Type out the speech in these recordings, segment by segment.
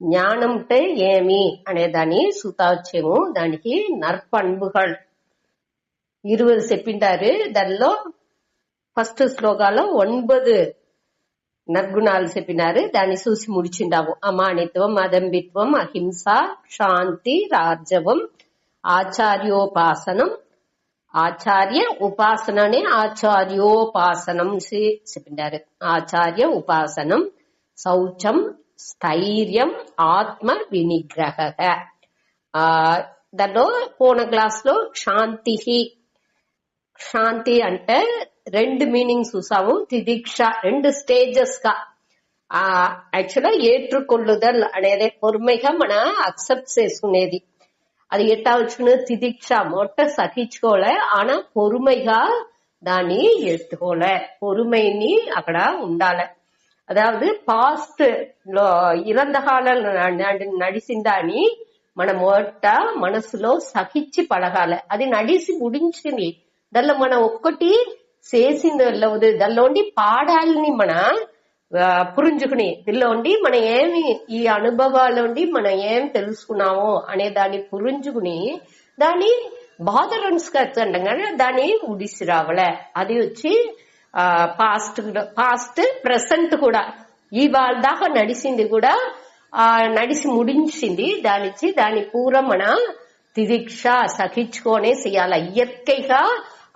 జ్ఞానం అంటే ఏమి అనేదాన్ని సూతాచ్యము. దానికి నర్పண்புகள் 20 చెప్పింటారు. దానిలో ఫస్ట్ శ్లోకాలో 9 నర్గుణాలు చెప్పినారు. దాన్ని చూసి ముడిచిండాము. అమానిత్వం, అదంబిత్వం, అహింస, శాంతి, రార్జవం, ఆచార్యోపాసనం, ఆచార్య ఉపాసననే ఆచార్యోపాసనం చెప్పిండారు. ఆచార్య ఉపాసనం, శౌచం, స్థైర్యం, ఆత్మ వినిగ్రహ. దానిలో పోన క్లాస్ లో శాంతి అంటే 2 మీనింగ్స్ చూసాము. తిదీక్ష 2 స్టేజెస్ గా యాక్చువల్గా ఏற்றுకొల్లుదల్ అనేది పొరుமைగా మన అక్సెప్ట్ చేసుకునేది. అది ఎట్టా వచ్చిన తిదీక్ష మొట్ట సహించుకోలే, ఆనా పొరుமைగా దాన్ని ఎత్తుకోలే. పొరుமைని అక్కడ ఉండాలి. அதாவது பாஸ்ட் இறந்த காலம் నడిసిందాని మన మొట్ట మనసులో సహించి పడగాలి. అది నడిసి ముడించింది. దానిలో మనం ఒక్కటి చేసింది వెళ్ళవద్దు. దానిలోండి పాడాలని మన పురించుకుని దీనిలోండి మనం ఏమి ఈ అనుభవాలోండి మనం ఏం తెలుసుకున్నామో అనే దాన్ని పురించుకుని దాన్ని బాధరన్స్ అంటాం కానీ దాన్ని ఉడిసి రావలే. అది వచ్చి పాస్ట్ ప్రెసెంట్ కూడా ఇవాళ దాకా నడిచింది కూడా నడిచి ముడించింది. దాని పూర్వం మన తిదీక్ష సహించుకోనే చెయ్యాల. ఇయற்கைగా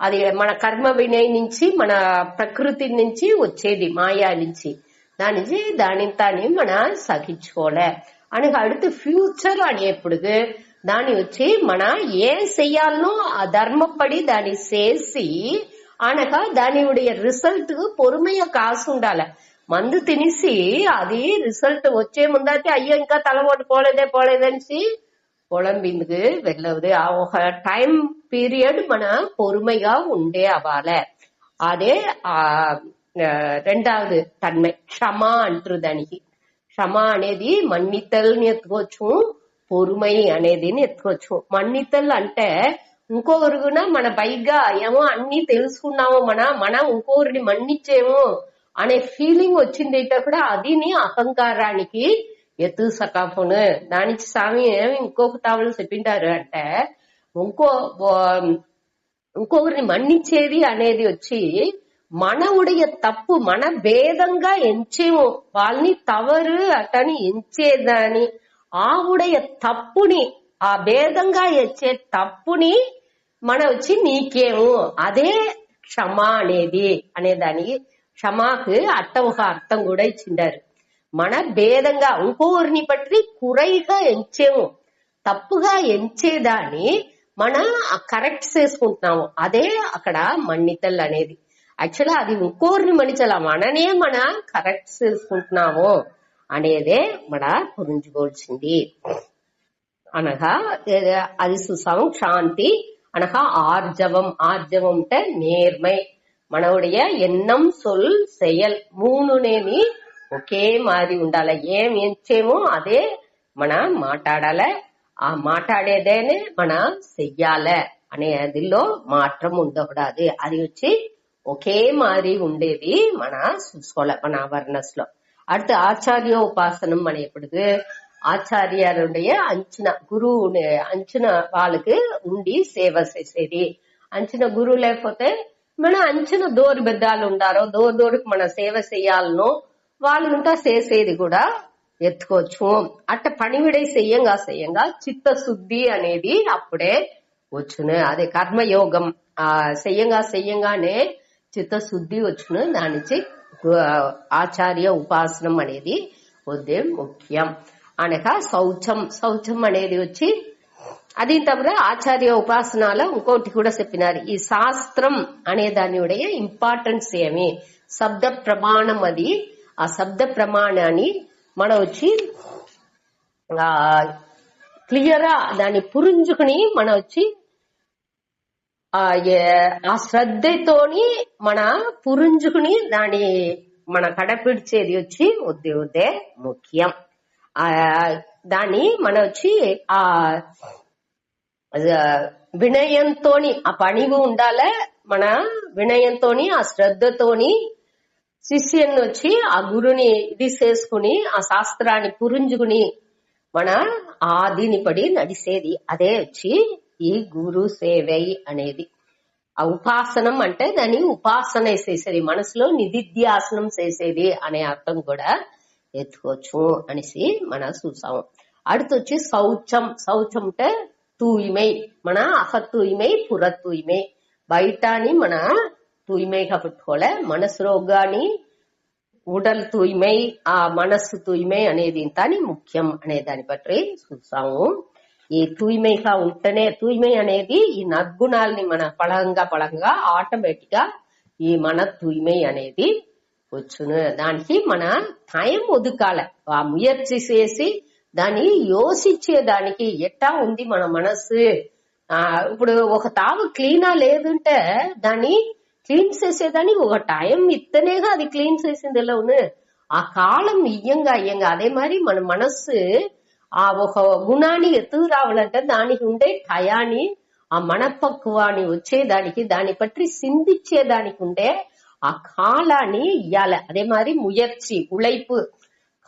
అది మన కర్మ వినయ నుంచి మన ప్రకృతి నుంచి వచ్చేది, మాయా నుంచి. దానిని మన సహించుకోలే అని அடுத்து ఫ్యూచర్ అనేప్పుడు దాన్ని వచ్చి మన ఏం చెయ్యాలనో ఆ ధర్మపడి దాన్ని చేసి అనగా దానివుடைய రిజల్ట్ పొరుமையா కాసు ఉండాలి. మందు తినేసి అది రిజల్ట్ వచ్చే ముందైతే అయ్యో ఇంకా తలపోటు పోలేదని పొలంబిందుకు వెళ్ళవదు. ఆ ఒక టైం పీరియడ్ మన పొరుமைగా ఉండే అవ్వాలి. అదే రెండవది తన్மை క్షమ అంటారు. దానికి క్షమ అనేది మన్నితల్ని ఎత్తుకోవచ్చు, పొరుமை అనేది ఎత్తుకోవచ్చు. మన్నితల్ అంటే ఇంకొకరు కూడా మన పైగా ఏమో అన్ని తెలుసుకున్నామో మనం ఇంకొకరిని మన్నిచ్చేమో అనే ఫీలింగ్ వచ్చింది కూడా అదిని అహంకారానికి ఎత్తు సకాఫోను. దానికి స్వామి ఏమి ఇంకొక తావులు చెప్పింటారు అంటే ఇంకొకరిని మన్నించేది అనేది వచ్చి మనవుடைய తప్పు మన భేదంగా ఎంచేమో వాళ్ళని తవరు అటని ఎంచేదాని ఆవుடைய తప్పుని ఆ భేదంగా ఎంచే తప్పుని మన వచ్చి నీకేమో అదే క్షమ అనేదానికి క్షమాకు ఒక అర్థం కూడా ఇచ్చిండారు. మన భేదంగా ఇంకొకరిని బట్టి కురైగా ఎంచేమో తప్పుగా ఎంచేదాన్ని మన కరెక్ట్ చేసుకుంటున్నాము. అదే అక్కడ మన్నితల్ అనేది. యాక్చువల్గా అది ఇంకోరిని మన్నించాల, మననే మన కరెక్ట్ చేసుకుంటున్నాము అనేదే మన పురించుకోవాల్సింది. అనగా అది చూసాము. శాంతి అనగా ఆర్జవం అంటే నేర్మై. మనవుடைய ఎన్నం సొల్ செயல் మూనునేమి ఒకే మాదిరి ఉండాలి. ఏం ఎంచేమో అదే మన మాట్లాడాలి. ఆ మాట్లాడేదేనే మన చెయ్యాలి అనేదిలో మాత్రం ఉండకూడదు. అది వచ్చి ఒకే మాదిరి ఉండేది మన చూసుకోవాలి మన అవేర్నెస్ లో. அடுத்து ஆச்சாரிய உபாசனம் అనేప్పుడు ఆచార్యుடைய అంచిన గురువు అంచిన వాళ్ళకి ఉండి సేవ చేసేది. అంచిన గురువు లేకపోతే మన అంచిన దూరు పెద్దాలు ఉండారో దూరుకి మన సేవ చేయాలనో వాళ్ళంతా చేసేది కూడా ఎత్తుకోవచ్చు. అట్ట పనివిడే చెయ్యంగా చిత్తశుద్ధి అనేది అప్పుడే వచ్చును. అదే కర్మయోగం చెయ్యంగానే చిత్తశుద్ధి వచ్చును. దానికి ఆచార్య ఉపాసనం అనేది వద్దే ముఖ్యం. అనగా శౌచం అనేది వచ్చి అది తప్ప ఆచార్య ఉపాసనలో ఇంకోటి కూడా చెప్పినారు. ఈ శాస్త్రం అనే దాని ఇంపార్టెన్స్ ఏమి శబ్ద ప్రమాణం. అది ఆ శబ్ద ప్రమాణాన్ని మనం వచ్చి క్లియర్ గా దాన్ని పురించుకుని మనం వచ్చి ఆ శ్రద్ధతోని మన పురించుకుని దాన్ని మన కడపిడిచేది వచ్చి ఉద్దే ముఖ్యం. దాన్ని మన వచ్చి ఆ వినయంతోని ఆ పనివి ఉండాలి. మన వినయంతోని ఆ శ్రద్ధతోని శిష్యుని వచ్చి ఆ గురుని ఇది చేసుకుని ఆ శాస్త్రాన్ని పురించుకుని మన ఆదినిపడి నడిసేది. అదే వచ్చి ఈ గురు సేవై అనేది. ఆ ఉపాసనం అంటే దాన్ని ఉపాసన చేసేది, మనసులో నిధిధ్యాసనం చేసేది అనే అర్థం కూడా ఎత్తుకోవచ్చు అనేసి మన చూసాము. அடுத்து శౌచం. శౌచం అంటే தூய்மை, మన అహ தூய்மை పుర தூய்மை. బయటని మన தூய்மைగా పెట్టుకోలే, మనసులో గాని ఉడల్ తూய்மை, ఆ మనస్సు తూய்மை అనేది ఇంతని ముఖ్యం అనే దాన్ని బట్టి చూసాము. ఈ తూய்மைగా ఉంటేనే, తూய்மை అనేది ఈ నద్గుణాలని మన పళంగా ఆటోమేటిక్ గా ఈ మన తూய்மை అనేది వచ్చును. దానికి మన టైం ఒదుకాల, ఆ ముయర్చి చేసి దాన్ని యోసించేదానికి ఎట్టా ఉంది మన మనస్సు. ఇప్పుడు ఒక తావు క్లీనా లేదంటే దాన్ని క్లీన్ చేసేదానికి ఒక టైం ఇత్తనేగా అది క్లీన్ చేసింది ఎలా ఉంది. ఆ కాలం ఇయ్యంగా అదే మరి మన మనస్సు ఆ ఒక గుణాన్ని ఎత్తుకు రావాలంటే దానికి ఉండే టయాన్ని, ఆ మనపక్వాన్ని వచ్చేదానికి, దాన్ని పற்றி సిందించేదానికి ఉండే ఆ కాలాన్ని ఇయ్యాలి. அதே மாதிரி முயற்சி, உழைப்பு.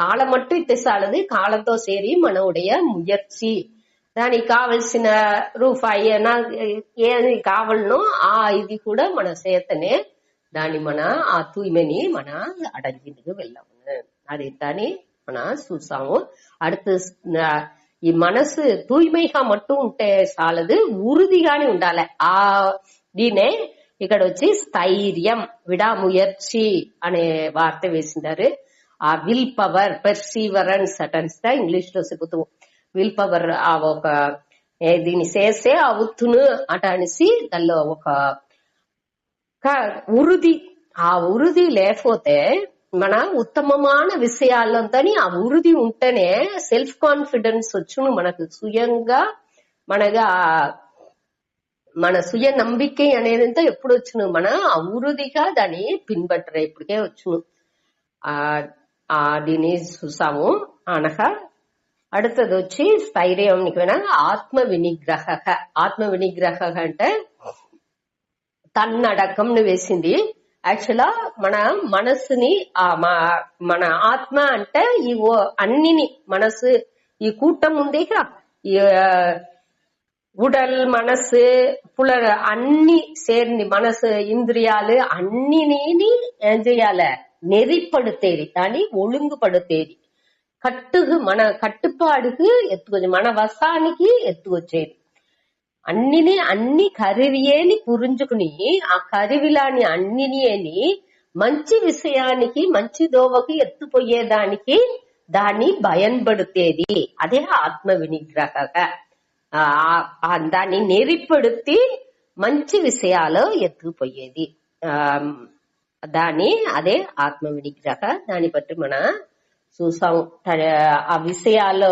காலம் மட்டும் இத்தசாலது, காலத்தோ சேரி మనவுடைய முயற்சி. దానికి కావలసిన రూపాయి ఏది కావాలనో ఆ ఇది కూడా మన చేతనే దాన్ని మన ఆ తూய்மைని మన అడగిందుకు వెళ్ళాము. అది దాన్ని మన చూసాము. அடுத்து ఈ మనసు తూய்மைగా மட்டும் ఉంటే చాలదు, ఉరుదిగానే ఉండాలి. ఆ దీనే ఇక్కడ వచ్చి స్థైర్యం, విడాముయర్చి అనే వార్త వేసిండారు. ఆ విల్ పవర్, పెర్సీవరెన్స్ అటన్స్ ఇంగ్లీష్ లో చెబుతూ విల్ పవర్ ఆ ఒక దీన్ని చేసే అవుతును అట అనేసి దానిలో ఒక ఉరుది. ఆ ఉరుది లేకపోతే మన ఉత్తమమైన విషయాలంతని ఆ ఉరుది ఉంటేనే సెల్ఫ్ కాన్ఫిడెన్స్ వచ్చును మనకు. స్వయంగా మనగా మన సుయ నంబికై అనేది ఎప్పుడు వచ్చును, మన ఆ ఉరుదిగా దాన్ని పిన్బట్టరే ఇప్పటికే వచ్చును. దీన్ని చూసాము. అనగా அடுத்தது వచ్చి స్థైర్యానికి ఆత్మ వినిగ్రహ. ఆత్మ వినిగ్రహ అంటే తన్నడకంను వేసింది. యాక్చువల్గా మన మనస్సుని మన ఆత్మ అంటే ఈ అన్నిని మనసు ఈ కూటం ఉంది, ఈ ఉడల్ మనసు పులర్ అన్ని சேர்ந்து మనసు ఇంద్రియాలు అన్నిని ఏం చేయాలి, நெறிப்படுத்தேரி, దాన్ని ఒழுங்குపడుతేది, మన కట్టుపాడుకు ఎత్తుకొచ్చేది, మన వసానికి ఎత్తుకొచ్చేది. అన్ని కరివియేని పురుంజుకుని ఆ కరివిలాని అన్నిని మంచి విషయానికి మంచి దోవకి ఎత్తుపోయేదానికి దాన్ని భయன்படுతేది. అదే ఆత్మ వినిగ్రహ. దాన్ని నెరిపడుతి మంచి విషయాలు ఎత్తుకుపోయేది దాన్ని, అదే ఆత్మ వినిగ్రహ. దాన్ని బట్టి మన చూసాం. ఆ విషయాలు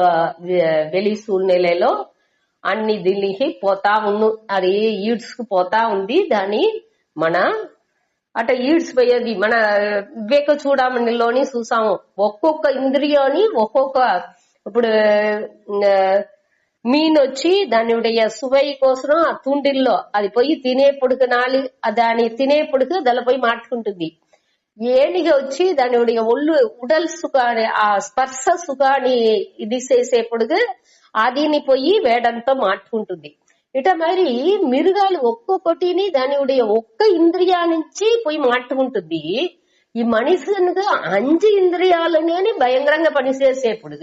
వెలి సూழ்நிலைలో అన్ని దిల్లికి పోతా ఉన్ను, అది ఈడ్స్కు పోతా ఉంది. దాన్ని మన అట ఈడ్స్ పోయేది మన వివేక చూడమనిలోని చూసాము. ఒక్కొక్క ఇంద్రియాన్ని ఒక్కొక్క, ఇప్పుడు మీన్ వచ్చి దాని సువై కోసం ఆ తుండిల్లో అది పోయి తినేపుడుకు దాని తినేపుడుకు దాని పోయి మార్చుకుంటుంది. ఏనిగా వచ్చి దాని ఒళ్ళు ఉడల్ సుఖాన్ని, ఆ స్పర్శ సుఖాన్ని ఇది చేసేపుడుకు అదిని పోయి వేడంతో మార్చుకుంటుంది. ఇట మరి మిరుగాలు ఒక్కొక్కటిని దాని ఒక్క ఇంద్రియా నుంచి పోయి మార్చుకుంటుంది. ఈ మనిషిగా 5 ఇంద్రియాలనే భయంకరంగా పనిచేసేప్పుడు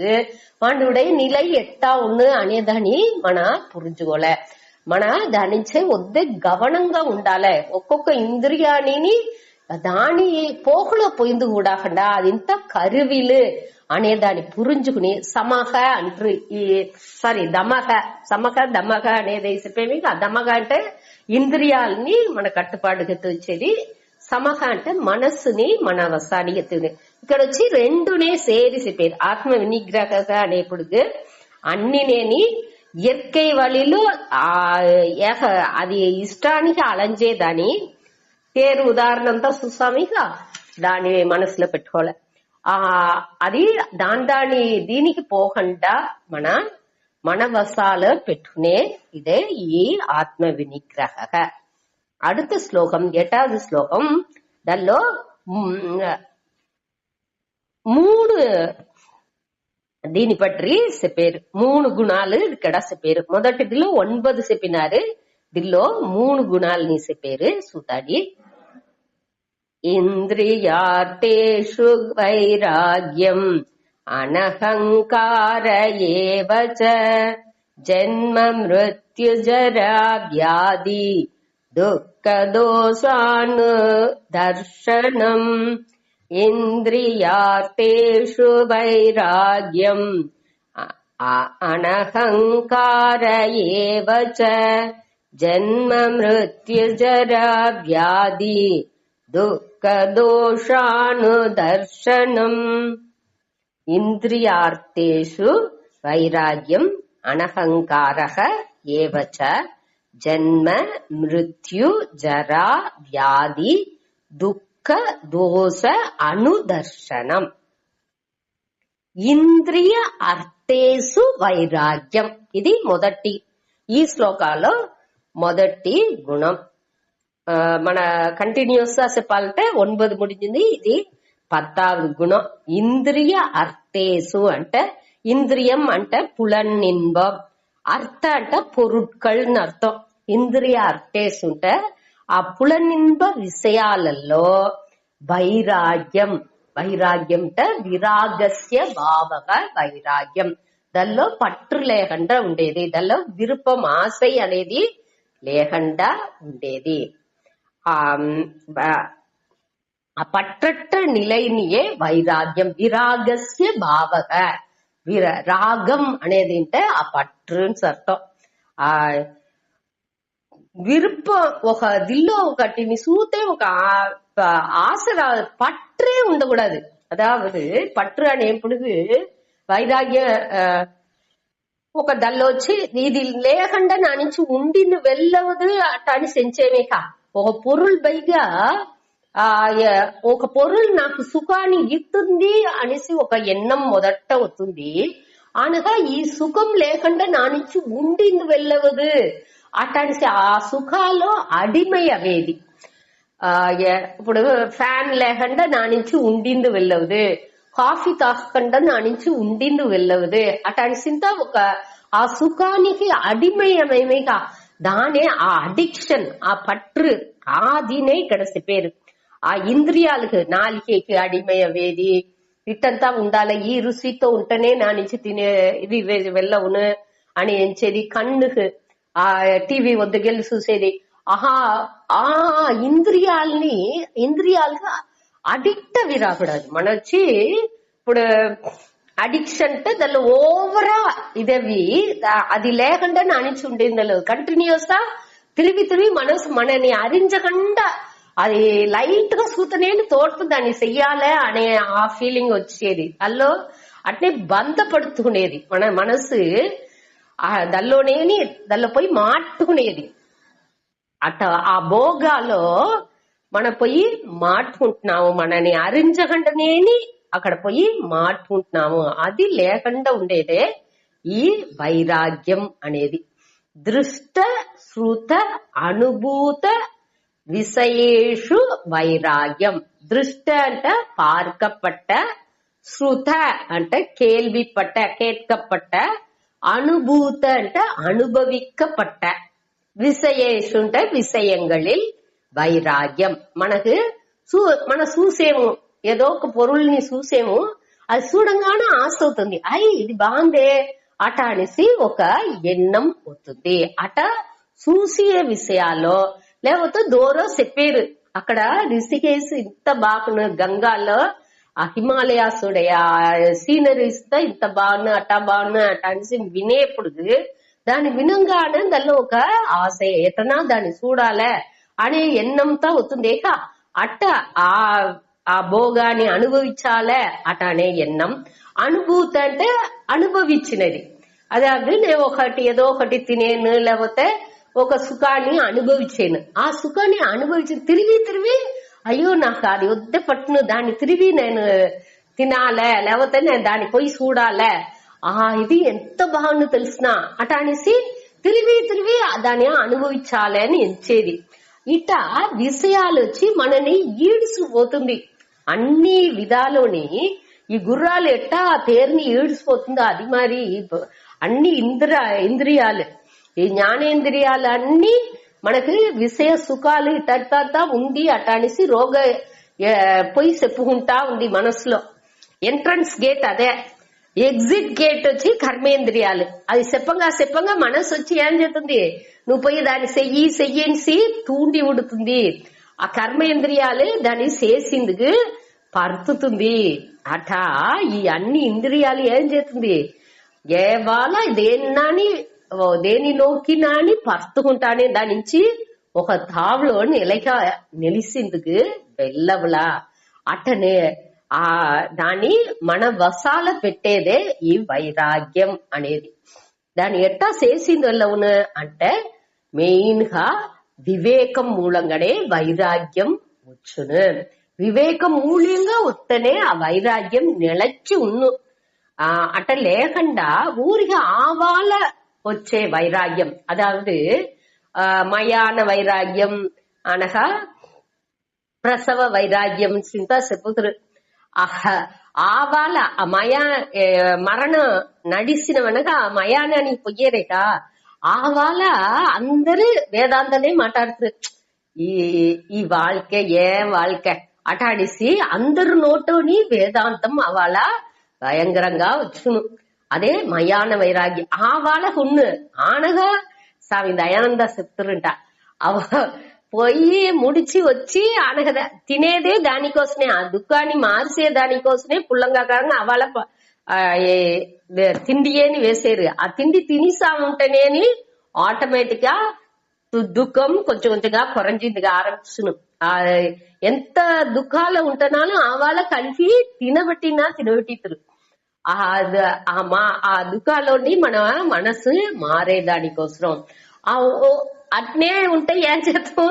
వాడుடைய నిలై ఎట్టా ఉన్ను అనేదాన్ని మన పురుజుకోలే. మన దాని నుంచే వద్దే గవనంగా ఉండాలి. ఒక్కొక్క ఇంద్రియాని దాని పోకులో పోయింది కూడా అది ఇంత కరువిలు అనేదాన్ని పురుంజుకుని సమహ అంటారు. సమహ దమహ అనేది చెప్పేవి. దమహ అంటే ఇంద్రియాలని మన కట్టుపాటుకి తెచ్చేది, సమహ అంటే మనస్సుని మన వసానికి ఎత్తుంది. ఇక్కడ వచ్చి రెండునే సేరి చెప్పేది. ఆత్మ వినిగ్రహ అనేప్పుడు అన్నినేని ఇయற்கை వழிలో అది ఇష్టానికి అలంచేదాని పేరు ఉదాహరణంతో సుస్వామిగా దాన్ని మనసులో పెట్టుకోవాలి. అది దాని దీనికి పోకుండా మన వసాలు పెట్టుకునే ఇదే ఈ ఆత్మ వినిగ్రహ. அடுத்த శ్లోకం 8வது శ్లోకం. దానిలో 3 దీని పట్టి చెప్పారు. 3 గుణాలు ఇక్కడ చెప్పారు. మొదటిదిలో 9 చెప్పినారు, దీనిలో 3 గుణాలని చెప్పారు. చూతాడి. ఇంద్రియార్థేషు వైరాగ్యం అనహంకార ఏవ చ జన్మ మృత్యుజరా వ్యాధి దుఃఖ దోషాను దర్శనం. ఇంద్రియార్థేషు వైరాగ్యం అనహంకార ఏవ చ జన్మ మృత్యుజరా వ్యాధి దుఃఖ దోషాను దర్శనం. ఇంద్రియార్థేషు వైరాగ్యం అనహంకారః ఏవ చ జన్మ మృత్యు జరా వ్యాధి దుఃఖ దోష అనుదర్శనం. ఇంద్రియ అర్థేషు వైరాగ్యం, ఇది మొదటి ఈ శ్లోకాలో మొదటి గుణం. మన కంటిన్యూస్ గా చెప్పాలంటే 9 ముడిచింది, ఇది 10வது గుణం. ఇంద్రియ అర్థేసు అంటే ఇంద్రియం అంటే పులనిன்பம், అర్థ అంటే పొరుట్కల్ని అర్థం. ఇంద్రియ అర్థేసు అంటే ఆ పులనిன்ப విషయాలలో వైరాగ్యం. వైరాగ్యం అంటే విరాగస్య భావక వైరాగ్యం, దానిలో పట్టు లేకుండా ఉండేది, దానిలో విరుపం ఆశై అనేది లేకుండా ఉండేది. ఆ పట్టற்ற నిలైనియే వైరాగ్యం. విరాగస్య భావక, రాగం అనేది అంటే ఆ పట్టు అర్థం. ఆ விருப்பம் ఒక దిల్లో ఒకటిని సూతే ఒక ఆశ పట్టే ఉండకూడదు. அதாவது పట్టు అనే ఎప్పుడు వైరాగ్య ఒక దల్లో వచ్చి ఇది లేకుండా నా నుంచి ఉండిని వెళ్ళవదు అట్టాని సెంచేమేక. ఒక పొరుల్ పైగా ఒక పొరుల్ నాకు సుఖాన్ని ఇస్తుంది అనేసి ఒక ఎన్నం మొదట వస్తుంది. అనగా ఈ సుఖం లేకుండా నా నుంచి ఉండిని వెళ్ళవదు అట్టానిసి ఆ సుఖాలో అడిమై అవేది. ఇప్పుడు ఫ్యాన్ లేకుండా నా నుంచి ఉండింది వెళ్ళవదు, కాఫీ తాగకుండా నా నుంచి ఉండింది వెళ్ళవదు అట్టానిసింత ఒక ఆ సుఖానికి అడిమయమేగా, దానే ఆ అడిక్షన్, ఆ పట్టు, ఆదినే ఇక్కడ చెప్పారు. ఆ ఇంద్రియాలకు నాలికేకి అడిమయవేది ఇట్టంతా ఉండాలి, ఈ రుచితో ఉంటేనే నా నుంచి తినే ఇది వెళ్ళవును అని ఎంచేది. కన్నుకు ఆ టీవీ వద్దకెళ్ళి చూసేది. ఆ ఇంద్రియాలకు అడిక్ట్ అవి రాకూడదు. మన వచ్చి ఇప్పుడు అడిక్షన్ అంటే దానిలో ఓవరా ఇదవి అది లేకుండా నా నుంచి ఉండేది. కంటిన్యూస్ గా తిరిగి మనసు మనని అరించకుండా అది లైట్ గా సూతనేని తోడుతూ దాన్ని చెయ్యాలే అనే ఆ ఫీలింగ్ వచ్చేది. అల్లో అట్నే బంధపడుతునేది మన మనసు. దానిలో పోయి మాట్టుకునేది. అట్ట ఆ భోగాలో మనం పోయి మాట్టుకుంటున్నాము, మనని అరించకుండానేని అక్కడ పోయి మాట్టుకుంటున్నాము. అది లేకుండా ఉండేదే ఈ వైరాగ్యం అనేది. దృష్ట శ్రుత అనుభూత విషయేషు వైరాగ్యం. దృష్ట అంటే பார்க்கப்பட்ட, శ్రుత అంటే கேள்விப்பட்ட கேட்கப்பட்ட, అనుభూత అంటే అనుభవిக்கப்பட்ட, విషయేషు అంటే విషయంகளில் వైరాగ్యం. మనకు మన చూసేము, ఏదో ఒక పొరుల్ని చూసేము, అది చూడంగానే ఆశ అవుతుంది, ఇది బాగుందే అట అనేసి ఒక ఎన్నం అవుతుంది. అట చూసే విషయాల్లో లేకపోతే దూరం చెప్పారు. అక్కడ రిషికేశ్ ఇంత బాగున్నా, గంగాలో ఆ హిమాలయాస్ సీనరీస్ తో ఇంత బాగున్నా అట్టా బాగున్నా అట అనేసి వినేప్పుడు దాన్ని వినంగానే దానిలో ఒక ఆశ, ఎటనా దాన్ని చూడాలే అనే ఎన్నంతో అవుతుంది. అట్ట ఆ భోగాన్ని అనుభవించాలే అట అనే ఎన్నం. అనుభూతి అంటే అనుభవించినది. అదే నేను ఏదో ఒకటి తినేను, లేకపోతే ఒక సుఖాన్ని అనుభవించాను. ఆ సుఖాన్ని అనుభవించి తిరిగి అయ్యో నాకు అది వద్ద పట్టును, దాన్ని తిరిగి నేను తినాలే, లేకపోతే నేను దాన్ని పోయి చూడాలే, ఇది ఎంత బాగుందో తెలిసిన అట అనేసి తిరిగి దాన్ని అనుభవించాలి అని ఎంచేది. ఇట విషయాలు వచ్చి మనని ఈడ్చిపోతుంది. అన్ని విధాలోని ఈ గుర్రాలు ఎట్టా తేరుని ఈడ్చిపోతుందో అది మరి అన్ని ఇంద్రియాలు, ఈ జ్ఞానేంద్రియాలు అన్ని మనకి విషయ సుఖాలు ఇట్ట ఉంది అట్ట అనేసి పోయి చెప్పుకుంటా ఉంది మనసులో. ఎంట్రన్స్ గేట్ అదే, ఎగ్జిట్ గేట్ వచ్చి కర్మేంద్రియాలు. అది చెప్పంగా మనసు వచ్చి ఏం చేస్తుంది, నువ్వు పోయి దాన్ని చెయ్యేసి తూండి ఉడుతుంది. ఆ కర్మేంద్రియాలు దాన్ని చేసిందుకు పరుతుంది. అటా ఈ అన్ని ఇంద్రియాలు ఏం చేస్తుంది, ఏవాళ దేనిలోకి నాని పరుతుకుంటానే దాని నుంచి ఒక తావులో నిలిసిందుకు వెళ్ళవులా. అటనే దాన్ని మన వసాల పెట్టేదే ఈ వైరాగ్యం అనేది. దాన్ని ఎట్టా చేసింది వెళ్ళవును అంటే మెయిన్ గా వివేకం మూలంగానే వైరాగ్యం వచ్చును. వివేకం మూల్యంగా వస్తేనే ఆ వైరాగ్యం నిలచి ఉన్ను. అట్ట లేకుండా ఊరిగా ఆవాల వచ్చే వైరాగ్యం, అదావదు మయాన వైరాగ్యం అనగా ప్రసవ వైరాగ్యం చింత చెప్పుతారు. ఆవాల మరణ నడిసినవనగా మయానానికి పొయ్యేరేక ఆవాల అందరూ వేదాంతనే మాట్లాడుతారు. ఈ வாழ்க்கை ஏன் வாழ்க்கை అటాడిసి అందరు నోటోని వేదాంతం అవాళ భయంకరంగా వచ్చును. అదే మయాన వైరాగ్యం ఆవాళ కొన్ను ఆనగా స్వామి దయానంద చెప్తారంట. పోయి ముడిచి వచ్చి ఆనగ తినేదే దానికోసమే, ఆ దుఃఖాన్ని మార్చే దానికోసమే పుల్లంగా కారంగా అవాళ తిండియేని వేసేరు. ఆ తిండి తినిసా ఉంటేనేని ఆటోమేటిక్ గా దుఃఖం కొంచెం కొంచెంగా కొరంజిందిగా ఆరంభించును. ఎంత దుఃఖాలు ఉంటున్నాను ఆవాళ కలిసి తినబెట్టితురు. ఆ దుఃఖాల్లోని మన మనసు మారేదానికోసం అట్నే ఉంటే ఏం చేస్తాం,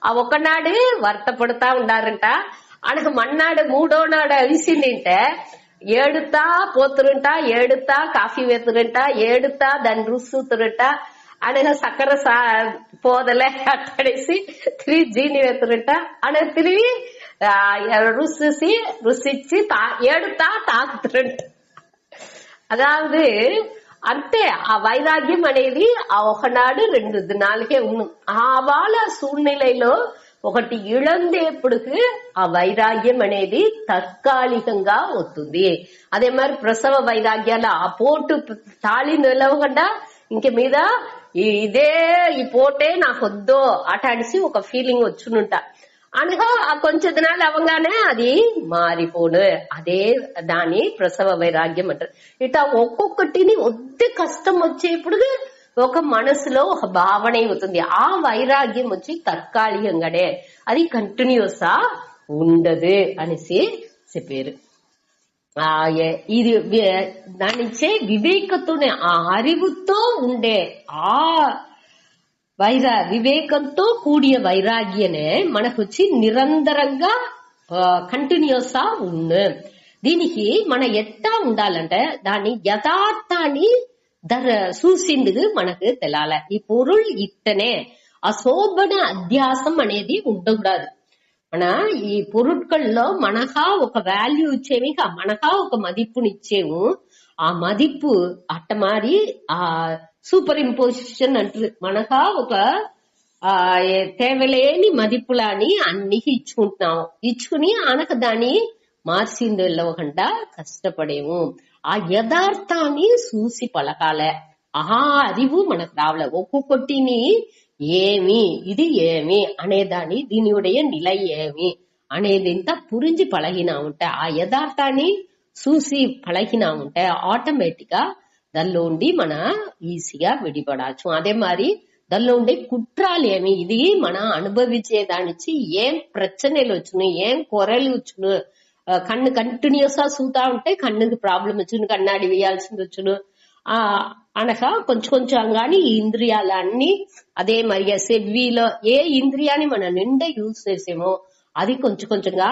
ఆ ఒకనాడు వర్తపడతా ఉండారంట. అనకు మన్నాడు మూడో నాడు అవిసిందింటే ఏడుతా పోతురుంటా, ఏడుతా కాఫీ వేతురుంట, ఏడుతా దాన్ని రుసుతురుంట. అనగా సక్కర పోదలే అట్టడేసి తిరిగి జీని వేతురుంట. అనగా తిరిగి రుసిచ్చి ఏడుతా తాకుతురుంట. అదావదు అంతే. ఆ వైరాగ్యం అనేది ఆ ఒకనాడు 2 దినాలకే ఉన్ను. ఆ వాళ్ళ సూழ்நிலைలో ఒకటి ఇళందేపుడుకు ఆ వైరాగ్యం అనేది తాత్కాలికంగా వస్తుంది. అదే మరి ప్రసవ వైరాగ్యాల ఆ పోటు తాళి నిలవకుండా ఇంక మీద ఈ పోటే నాకు వద్దో అటాడిసి ఒక ఫీలింగ్ వచ్చునుంట. అనగా ఆ కొంచెం దినాలు అవ్వగానే అది మారిపోను. అదే దాని ప్రసవ వైరాగ్యం అంటారు. ఇట్లా ఒక్కొక్కటిని వద్ద కష్టం వచ్చేప్పుడు ఒక మనసులో ఒక భావన అవుతుంది. ఆ వైరాగ్యం వచ్చి తాత్కాలికంగానే, అది కంటిన్యూస్ ఉండదు అనేసి చెప్పారు. ఇది దానిచ్చే వివేకతోనే, ఆ అరివుతో ఉండే ఆ వివేకంతో కూడిన వైరాగ్యనే మనకు వచ్చి నిరంతరంగా కంటిన్యూస్ ఉండు. దీనికి మన ఎట్టా ఉండాలంటే దాని యథార్థాన్ని చూసిందుకు మనకు తెలాల. ఈ పొరుள் ఇట్టనే అశోభన అధ్యాసం అనేది ఉండకూడదు. మన ఈ పొరుట్కల్లో మనకా ఒక వాల్యూ ఇచ్చేవి, మనకా ఒక మదిప్పునిచ్చేము. ఆ మదిప్పు అట్ట మారి ఆ సూపర్ ఇంపోజిషన్ అంటారు. మనకా ఒక తేవలేని మదిప్పులని అన్ని ఇచ్చుకుంటున్నాము. ఇచ్చుకుని అనక దాన్ని మార్చింది వెళ్ళకుండా కష్టపడేము. ఆ యథార్థాన్ని చూసి పలకాలే. ఆ అరివు మనకు రావలే. ఒక్కొక్కటిని ఇది ఏమి అనేదాన్ని దీనియుடைய నిలై ఏమి అనేది ఇంత పురించి పழகிనా ఉంటే, ఆ యథార్థాన్ని చూసి పழகிనా ఉంటే ఆటోమేటిక్ గా దానిలో ఉండి మన ఈజీగా విడిపడచ్చు. అదే మరి దానిలో ఉండే కుట్రాలు ఏమి, ఇది మన అనుభవించేదానిచ్చి ఏం ప్రచనలు వచ్చును, ఏం కొరలు వచ్చును. కన్ను కంటిన్యూస్ గా చూతా ఉంటే కన్నుకి ప్రాబ్లం వచ్చును, కన్నాడి వేయాల్సింది వచ్చును. అనగా కొంచెం కొంచెం గాని ఈ ఇంద్రియాలన్నీ అదే మరి సెవ్విలో ఏ ఇంద్రియాన్ని మనం నిండా యూజ్ చేసేమో అది కొంచెం కొంచెంగా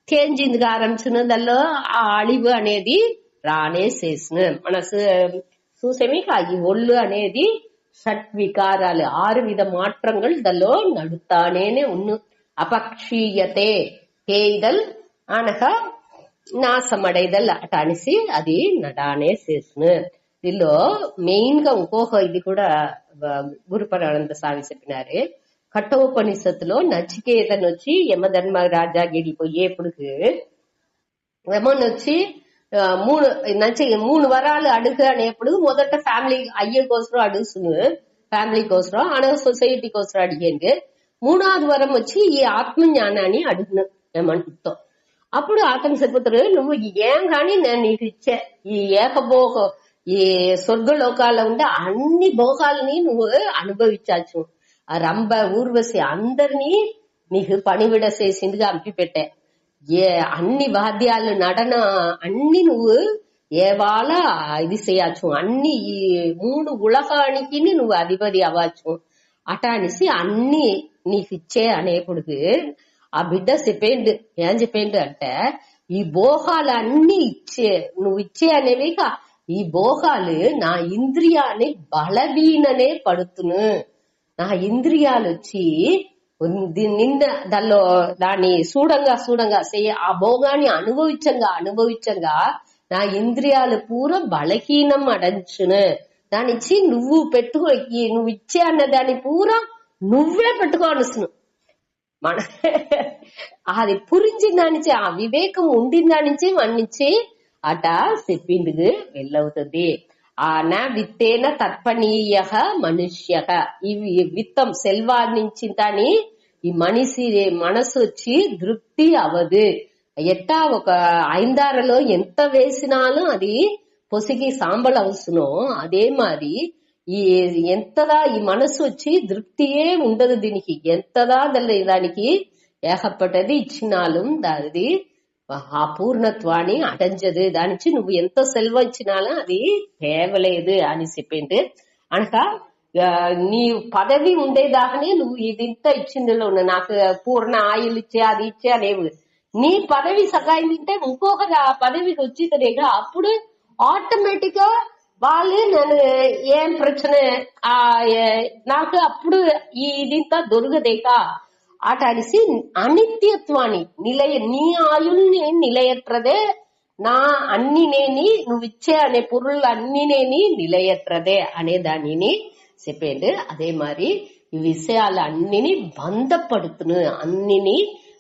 చేంజింగ్గా ఆరంభించిన దానిలో ఆ అழிவு అనేది రానే చేసిన మన చూసేమి ఈ ఒళ్ళు అనేది షట్వికారాలు 6 విధ மாற்றங்கள் దానిలో నడుతానే ఉన్ను. అపక్షీయతే తేయిదల్ అనగా నాశమడైదల్ అట అనేసి అది నడానే చేస్తును. దీనిలో మెయిన్ గా ఇంకొక ఇది కూడా గురుపరానంద స్వామి చెప్పినారే, కఠోపనిషత్తులో నచికేతనొచ్చి యమధర్మ రాజాగిరి పోయేప్పుడుకు యమనొచ్చి మూడు వరాలు అడుగు అనేప్పుడు మొదట ఫ్యామిలీ అయ్య కోసరం అడుగుతును, ఫ్యామిలీ కోసరం ఆన సొసైటీ కోసరం అడిగేందు. మూడవది వరం వచ్చి ఈ ఆత్మజ్ఞానాన్ని అడుగును యమన్తో. అప్పుడు అతను చెప్పుతారు, నువ్వు ఏం కానీ నేను నీకు ఇచ్చే ఈ ఏకభోగ ఈ స్వర్గలోకాల్లో ఉండే అన్ని భోగాల్ని నువ్వు అనుభవించచ్చు. ఆ రంభ ఊర్వశి అందరినీ నీకు పనివిడ చేసిందిగా అంపిపెట్టే. అన్ని వాద్యాలు నడన అన్ని నువ్వు ఏవాళ ఇది చేయచ్చు, అన్ని ఈ 3 ఉలకానికి నువ్వు అధిపతి అవ్వచ్చు అట అనేసి అన్ని నీకు ఇచ్చే అనేప్పుడు ఆ బిడ్డ చెప్పేండు. ఏం చెప్పేండు అంటే, ఈ భోగాలు అన్ని నువ్వు ఇచ్చే అనేవి ఈ భోగాలు నా ఇంద్రియాన్ని బలవీననే పడుతును. నా ఇంద్రియాలు వచ్చి నింద దాన్ని చూడంగా ఆ భోగాన్ని అనుభవించంగా నా ఇంద్రియాలు పూరా బలహీనం అడంచును. దానిచ్చి నువ్వు పెట్టుకో, నువ్వు ఇచ్చే అన్న దాన్ని పూరా నువ్వే పెట్టుకోవలసిన మన అది పురించిన దానించి ఆ వివేకం ఉండిన దానించి మన్నించి అట చెప్పింది వెళ్ళవుతుంది. నా విత్తేన తర్పణీయ మనుష్య. ఇవి విత్తం సెల్వాన్నించి దాని ఈ మనసు వచ్చి తృప్తి అవదు. ఎట్టా ఒక ఐందారలో ఎంత వేసినాலும் అది పొసిగి సాంబల్ అవసరం, అదే మాది ఈ ఎంతదా ఈ మనసు వచ్చి తృప్తియే ఉండదు. దీనికి ఎంతదా దానికి ఏకపట్టది ఇచ్చినాலும் అది ఆ పూర్ణత్వాన్ని అటంచదు. దానికి నువ్వు ఎంత సెల్వ ఇచ్చినాலும் అది తేవలేదు అని చెప్పింది. అనక నీ పదవి ఉండేదాకనే నువ్వు ఇదింత ఇచ్చిందిలో ఉన్న నాకు పూర్ణ ఆయుల్ ఇచ్చే అది ఇచ్చే అనేవి. నీ పదవి సగాయం తింటే ఇంకొక పదవికి వచ్చితేగా అప్పుడు ఆటోమేటిక్ గా వాళ్ళు నేను ఏం ప్రచన నాకు అప్పుడు ఇదింత దొరకదేక ఆట అనేసి అనిత్యత్వాన్ని నీ ఆయుల్ని నిలయట్రదే, నా అన్నినేని నువ్విచ్చే అనే పొరుళ్ళు అన్నినేని నిలయట్రదే అనే దానిని చెప్పేది. అదే మరి ఈ విషయాలు అన్నిని బంధపడుతును, అన్నిని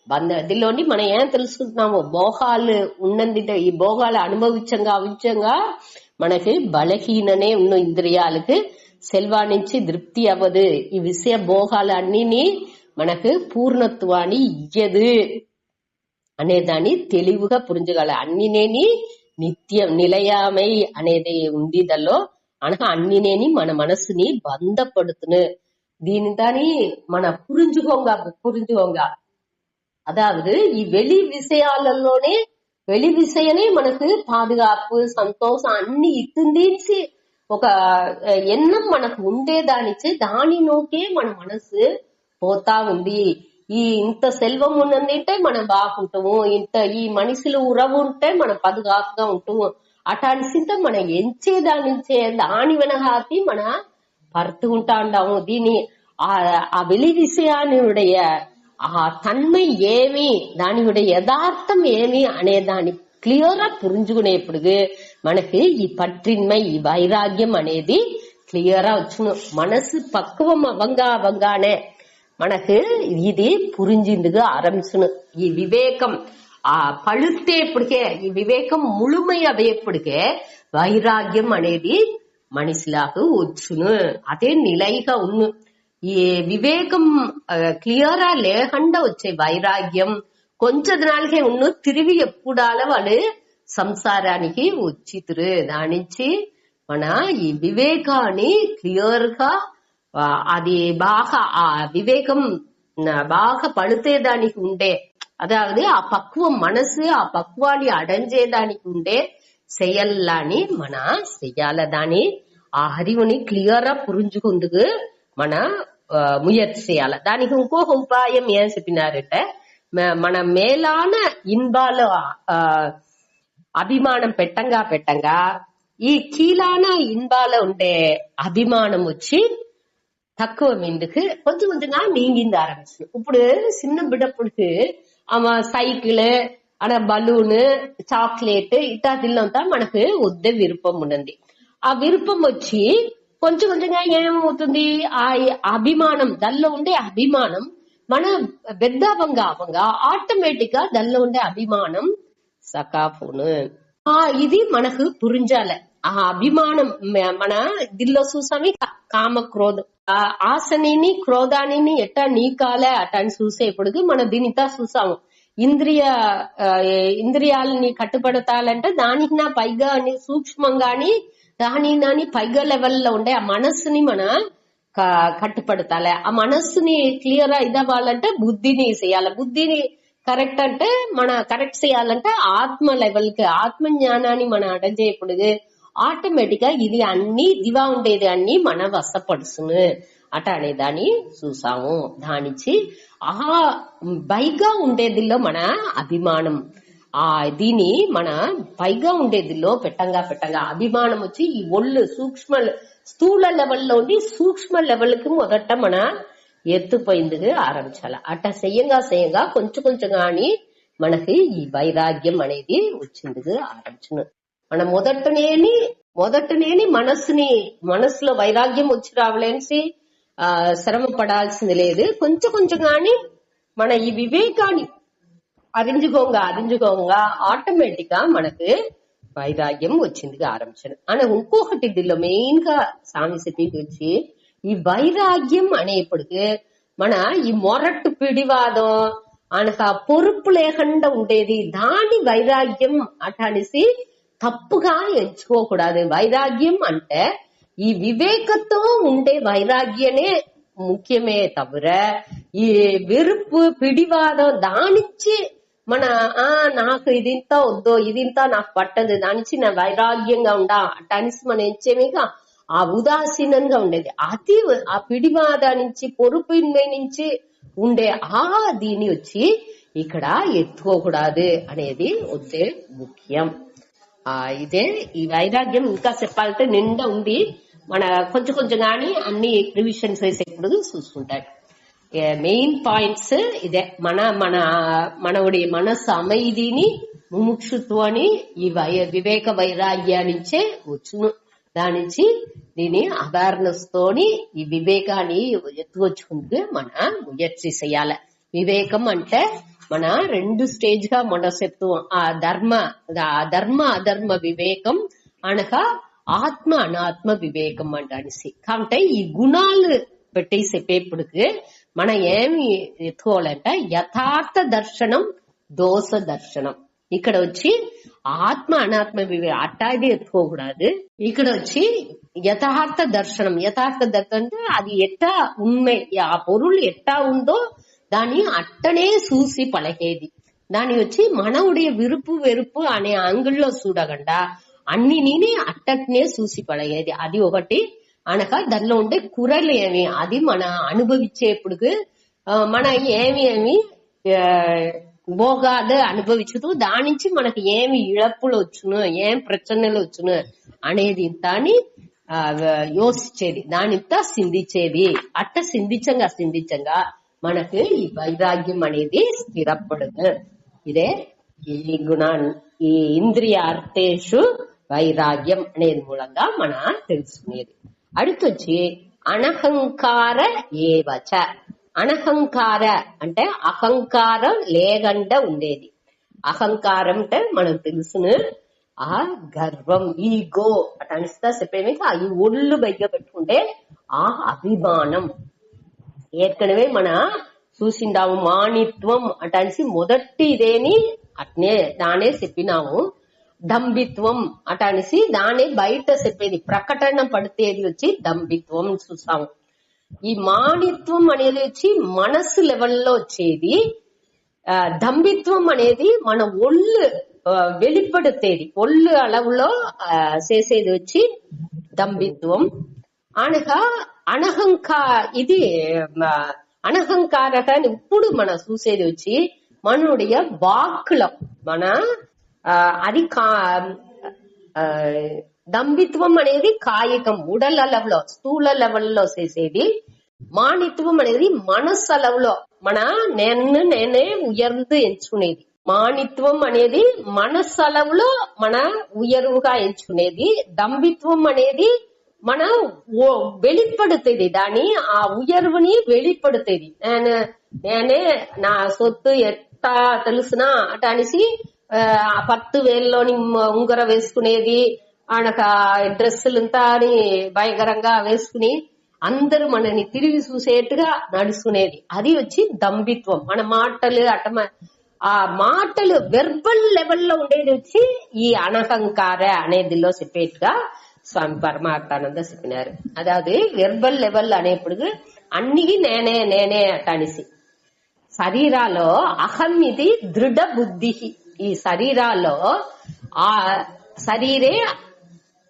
దీనిలోని మనం ఏం తెలుసుకుంటున్నాము, భోగాలు ఉన్నది. ఈ భోగాలు అనుభవించంగా మనకి బలహీననే ఉన్న ఇంద్రియాలకి సెల్వా నుంచి తృప్తి అవ్వదు. ఈ విషయ భోగాలు అన్నిని మనకు పూర్ణత్వాన్ని ఇయ్యదు అనేదాన్ని తెలివిగా పురించగల. అన్నినేని నిత్యం నిలయమై అనేది ఉంది దానిలో. అనగా అన్నినేని మన మనసుని బంధపడుతును. దీని దాని మన புரிஞ்சுக்கோங்க. அதாவது வெளி விஷயாலలోనే வெளி விஷயமே మనకు பாதுகாப்பு సంతోషం అన్ని ఇస్తుంది. ఒక ఎన్నం మనకు ఉండేదానిచ్చి దాని నోకే మన మనసు పోతా ఉంది. ఈ ఇంత సెల్వం ఉన్నందంటే మనం బాగుంటాము, ఇంత ఈ మనిషిలో ఉరవు ఉంటే మనం పదుగాపుగా ఉంటాము. అటానిసింత మనం ఎంచేదానించే దాని వెనహాతి మన పరుతుకుంటా ఉంటాము. దీని ఆ வெளி விஷయానుடைய ఆ తన్மை ఏమి, దానియుடைய యథార్థం ఏమి అనే దాన్ని క్లియరా పురించుకునేప్పుడు మనకి ఈ పట్టిన్మై ఈ వైరాగ్యం అనేది క్లియరా వచ్చును. మనసు పక్వం అవంగానే మనకు ఇది పురింజిందుగా ఆరంభించును. ఈ వివేకం పழுத்தேప్పుడికే, ఈ వివేకం ముழுமை అవేప్పుడికే వైరాగ్యం అనేది మనిషిలాగా వచ్చును. అదే నిలైగా ఉన్ను. ఈ వివేకం క్లియరా లేకుండా వచ్చే వైరాగ్యం కొంచెం దినాలకే ఉన్ను. తిరిగి ఎప్పుడాల వాళ్ళు సంసారానికి వచ్చితురు. దానించి మన ఈ వివేకాన్ని క్లియర్ గా అది బాగా ఆ వివేకం బాగా పడితేదానికి ఉండే, అదావది ఆ పక్వం మనసు ఆ పక్వాన్ని అడంచేదానికి ఉండే చెయ్యాలని మన చెయ్యాల. దాని ఆ హరివుని క్లియర్ గా పురించుకుందుకు మన ముయற்சி చేయాల. దానికి ఇంకొక ఉపాయం ఏం చెప్పినారంటే, మన మేలాన ఇన్బాలో అభిమానం పెట్టంగా ఈ కీలాన ఇన్బాలో ఉండే అభిమానం వచ్చి తక్కువ మీందుకు కొంచెం కొంచెంగా నీంగింది ఆరంభించు. ఇప్పుడు చిన్న బిడ్డప్పుడుకు ఆమె సైకిల్ బలూన్ చాక్లెట్ ఇటాటిల్లంతా మనకు వద్దే విరుపం ఉన్నది. ఆ విరుపం వచ్చి కొంచెం కొంచెంగా ఏమవుతుంది, ఆ అభిమానం దానిలో ఉండే అభిమానం మన పెద్దవంగా అవంగా ఆటోమేటిక్ గా దానిలో ఉండే అభిమానం సకాఫోను ఇది మనకు పురించాలి. ఆ అభిమానం మన దిల్లో చూసామి కామ క్రోధ ఆశనిని క్రోధానిని ఎట్టా నీకాలే అటని చూసేప్పుడు మన దీనితో చూసాము. ఇంద్రియాలని కట్టుబడతాలంటే దానికి నా పైగా సూక్ష్మంగాని దాని పైగా లెవెల్లో ఉండే ఆ మనస్సుని మన కట్టుపడతాలే. ఆ మనస్సుని క్లియర్ ఇదవ్వాలంటే బుద్ధిని చేయాలి. బుద్ధిని కరెక్ట్ అంటే మన కరెక్ట్ చేయాలంటే ఆత్మ లెవెల్ కి ఆత్మ జ్ఞానాన్ని మనం అడచేప్పుడు ఆటోమేటిక్ గా ఇది అన్ని దివా ఉండేది అన్ని మన వశపడుసును అట అనేదాన్ని చూసాము. దానిచ్చి పైగా ఉండేదిలో మన అభిమానం దీని మన పైగా ఉండేదిలో పెట్టంగా అభిమానం వచ్చి ఈ ఒళ్ళు సూక్ష్మ స్థూల లెవెల్లో ఉండి సూక్ష్మ లెవెల్ కి మొదట మన ఎత్తుపోయింది ఆరంభించాల. అట్ట చెయ్యంగా కొంచెం కానీ మనకి ఈ వైరాగ్యం అనేది వచ్చింది ఆరంభించను. మన మొదటనేని మనస్సులో వైరాగ్యం వచ్చి రావలేసి శ్రమ పడాల్సింది లేదు. కొంచెం కానీ మన ఈ వివేకాన్ని అరించుకోగా ఆటోమేటిక్ గా మనకు వైరాగ్యం వచ్చింది ఆరంభించను. అని ఇంకొకటి దీనిలో మెయిన్ గా స్వామి చెప్పి వచ్చి ఈ వైరాగ్యం అనేప్పటికీ మన ఈ మొరట్టు పిడివాదం అనక పొరుపు లేకుండా ఉండేది దాని వైరాగ్యం అటనేసి తప్పుగా ఎంచుకోకూడదు. వైరాగ్యం అంటే ఈ వివేకతో ఉండే వైరాగ్యనే ముఖ్యమే తవిర ఈ వెరుపు పిడివాదం దానిచ్చి మన నాకు ఇదింత వద్దో ఇదింత నాకు పట్టదు దానిచ్చి నా వైరాగ్యంగా ఉండా అటనిసి మనం ఎంచేమేగా ఆ ఉదాసీనంగా ఉండేది అది ఆ పిడివాద నుంచి పొరుపు నుంచి ఉండే దీని వచ్చి ఇక్కడ ఎత్తుకోకూడదు అనేది వద్దే ముఖ్యం. ఇదే ఈ వైరాగ్యం ఇంకా చెప్పాలంటే నిండా ఉంది. మన కొంచెం కానీ అన్ని రివిజన్స్ వేసేప్పుడు చూసుకుంటాయి. మెయిన్ పాయింట్స్ ఇదే మనవుడి మనస్సు అమైదిని ముముక్షుత్వాన్ని ఈ వివేక వైరాగ్యాన్నించే వచ్చును. దాని నుంచి దీని అవేర్నెస్ తోని ఈ వివేకాన్ని ఎత్తుకొచ్చుకుంటూ మన ముయర్చి చెయ్యాలి. వివేకం అంటే మన 2 స్టేజ్ గా మన చెప్తూ ధర్మ అధర్మ వివేకం అనగా ఆత్మ అనాత్మ వివేకం అంటానిసి. కాబట్టి ఈ గుణాలు పెట్టి చెప్పేప్పటికి మనం ఏమి ఎత్తుకోవాలంటే యథార్థ దర్శనం దోష దర్శనం. ఇక్కడ వచ్చి ఆత్మ అనాత్మ వివేకం అట్టాది ఎత్తుకోకూడదు. ఇక్కడ వచ్చి యథార్థ దర్శనం అంటే అది ఎట్టా ఉண்மை ఆ పొరులు ఎట్టా ఉందో దాన్ని అట్టనే చూసి పలకేది. దాని వచ్చి మనవుடைய విరుపు వెరుపు అనే యాంగిల్లో చూడకుండా అన్నిని అట్టనే చూసి పలగేది. అది ఒకటి అనక దానిలో ఉండే కురలు ఏమి అది మన అనుభవించేప్పుడు మన ఏమి భోగాలు అనుభవించదు దాని నుంచి మనకి ఏమి ఇழப்புలు వచ్చును ఏం ప్రచనలు వచ్చును అనేది ఇంతాని యోచించేది దానింత సింధించేది. అట్ట సింధించంగా మనకు ఈ వైరాగ్యం అనేది స్థిరపడదు. ఇదే ఈ ఈ ఇంద్రియార్థేషు వైరాగ్యం అనేది మూలంగా మన తెలుసుకునేది. அடுத்தొచ్చి అనహంకార ఏవచ. అనహంకార అంటే అహంకారం లేకుండా ఉండేది. అహంకారం అంటే మనం తెలుసును గర్వం ఈగో అట అనిస్తా చెప్పేమి ఈ ఒళ్ళు బయట పెట్టుకుంటే అభిమానం ఏற்கனவே మన చూసిండాము. మాణిత్వం అటనిసి మొదటి ఇదేని అట్నే దానే చెప్పినాము. దంభిత్వం అటనిసి దానే బయట చెప్పేది ప్రకటన పడితేది వచ్చి దంభిత్వం చూసాము. ఈ మాణిత్వం అనేది వచ్చి మనస్సు లెవెల్లో వచ్చేది. దంభిత్వం అనేది మన ఒళ్ళు வெளிப்படுத்தேది ఒళ్ళు அளவுలో చేసేది వచ్చి దంభిత్వం అనగా ఇది అనహంకారక ఇప్పుడు మన చూసేది వచ్చి మనుடைய వాక్కులో మన అది దంభిత్వం అనేది కాయికం ఉడల లెవెల్లో స్థూల లెవెల్లో చేసేది. మాణిత్వం అనేది మనస్సు లెవెల్లో మన నేనే ఉయర్ந்து ఎంచుకునేది మాణిత్వం అనేది మనసలవులో మన ఉయర్వుగా ఎంచుకునేది. దంభిత్వం అనేది మన வெளிப்படுத்தது దాని ఆ ఉయర్వుని வெளிப்படுத்தது. నేనే నా సొత్తు ఎట్టా తెలుసునా అట అనేసి 10,000లోని ఉంగర వేసుకునేది, ఆయనక డ్రెస్సులంతా అని భయంకరంగా వేసుకుని అందరూ మనని తిరిగి చూసేట్టుగా నడుచుకునేది. అది వచ్చి దంభిత్వం. మన మాటలు ఆ మాటలు వెర్బల్ లెవెల్లో ఉండేది వచ్చి ఈ అనహంకార అనేదిలో చెప్పేట్టుగా స్వామి పరమార్థానంద చెప్పినారు. అதாவது వెర్బల్ లెవెల్ అనేప్పుడు అన్ని నేనే నేనే అటనిసి. శరీరాలో అహం ఇది దృఢ బుద్ధి. ఈ శరీరాల్లో ఆ శరీరే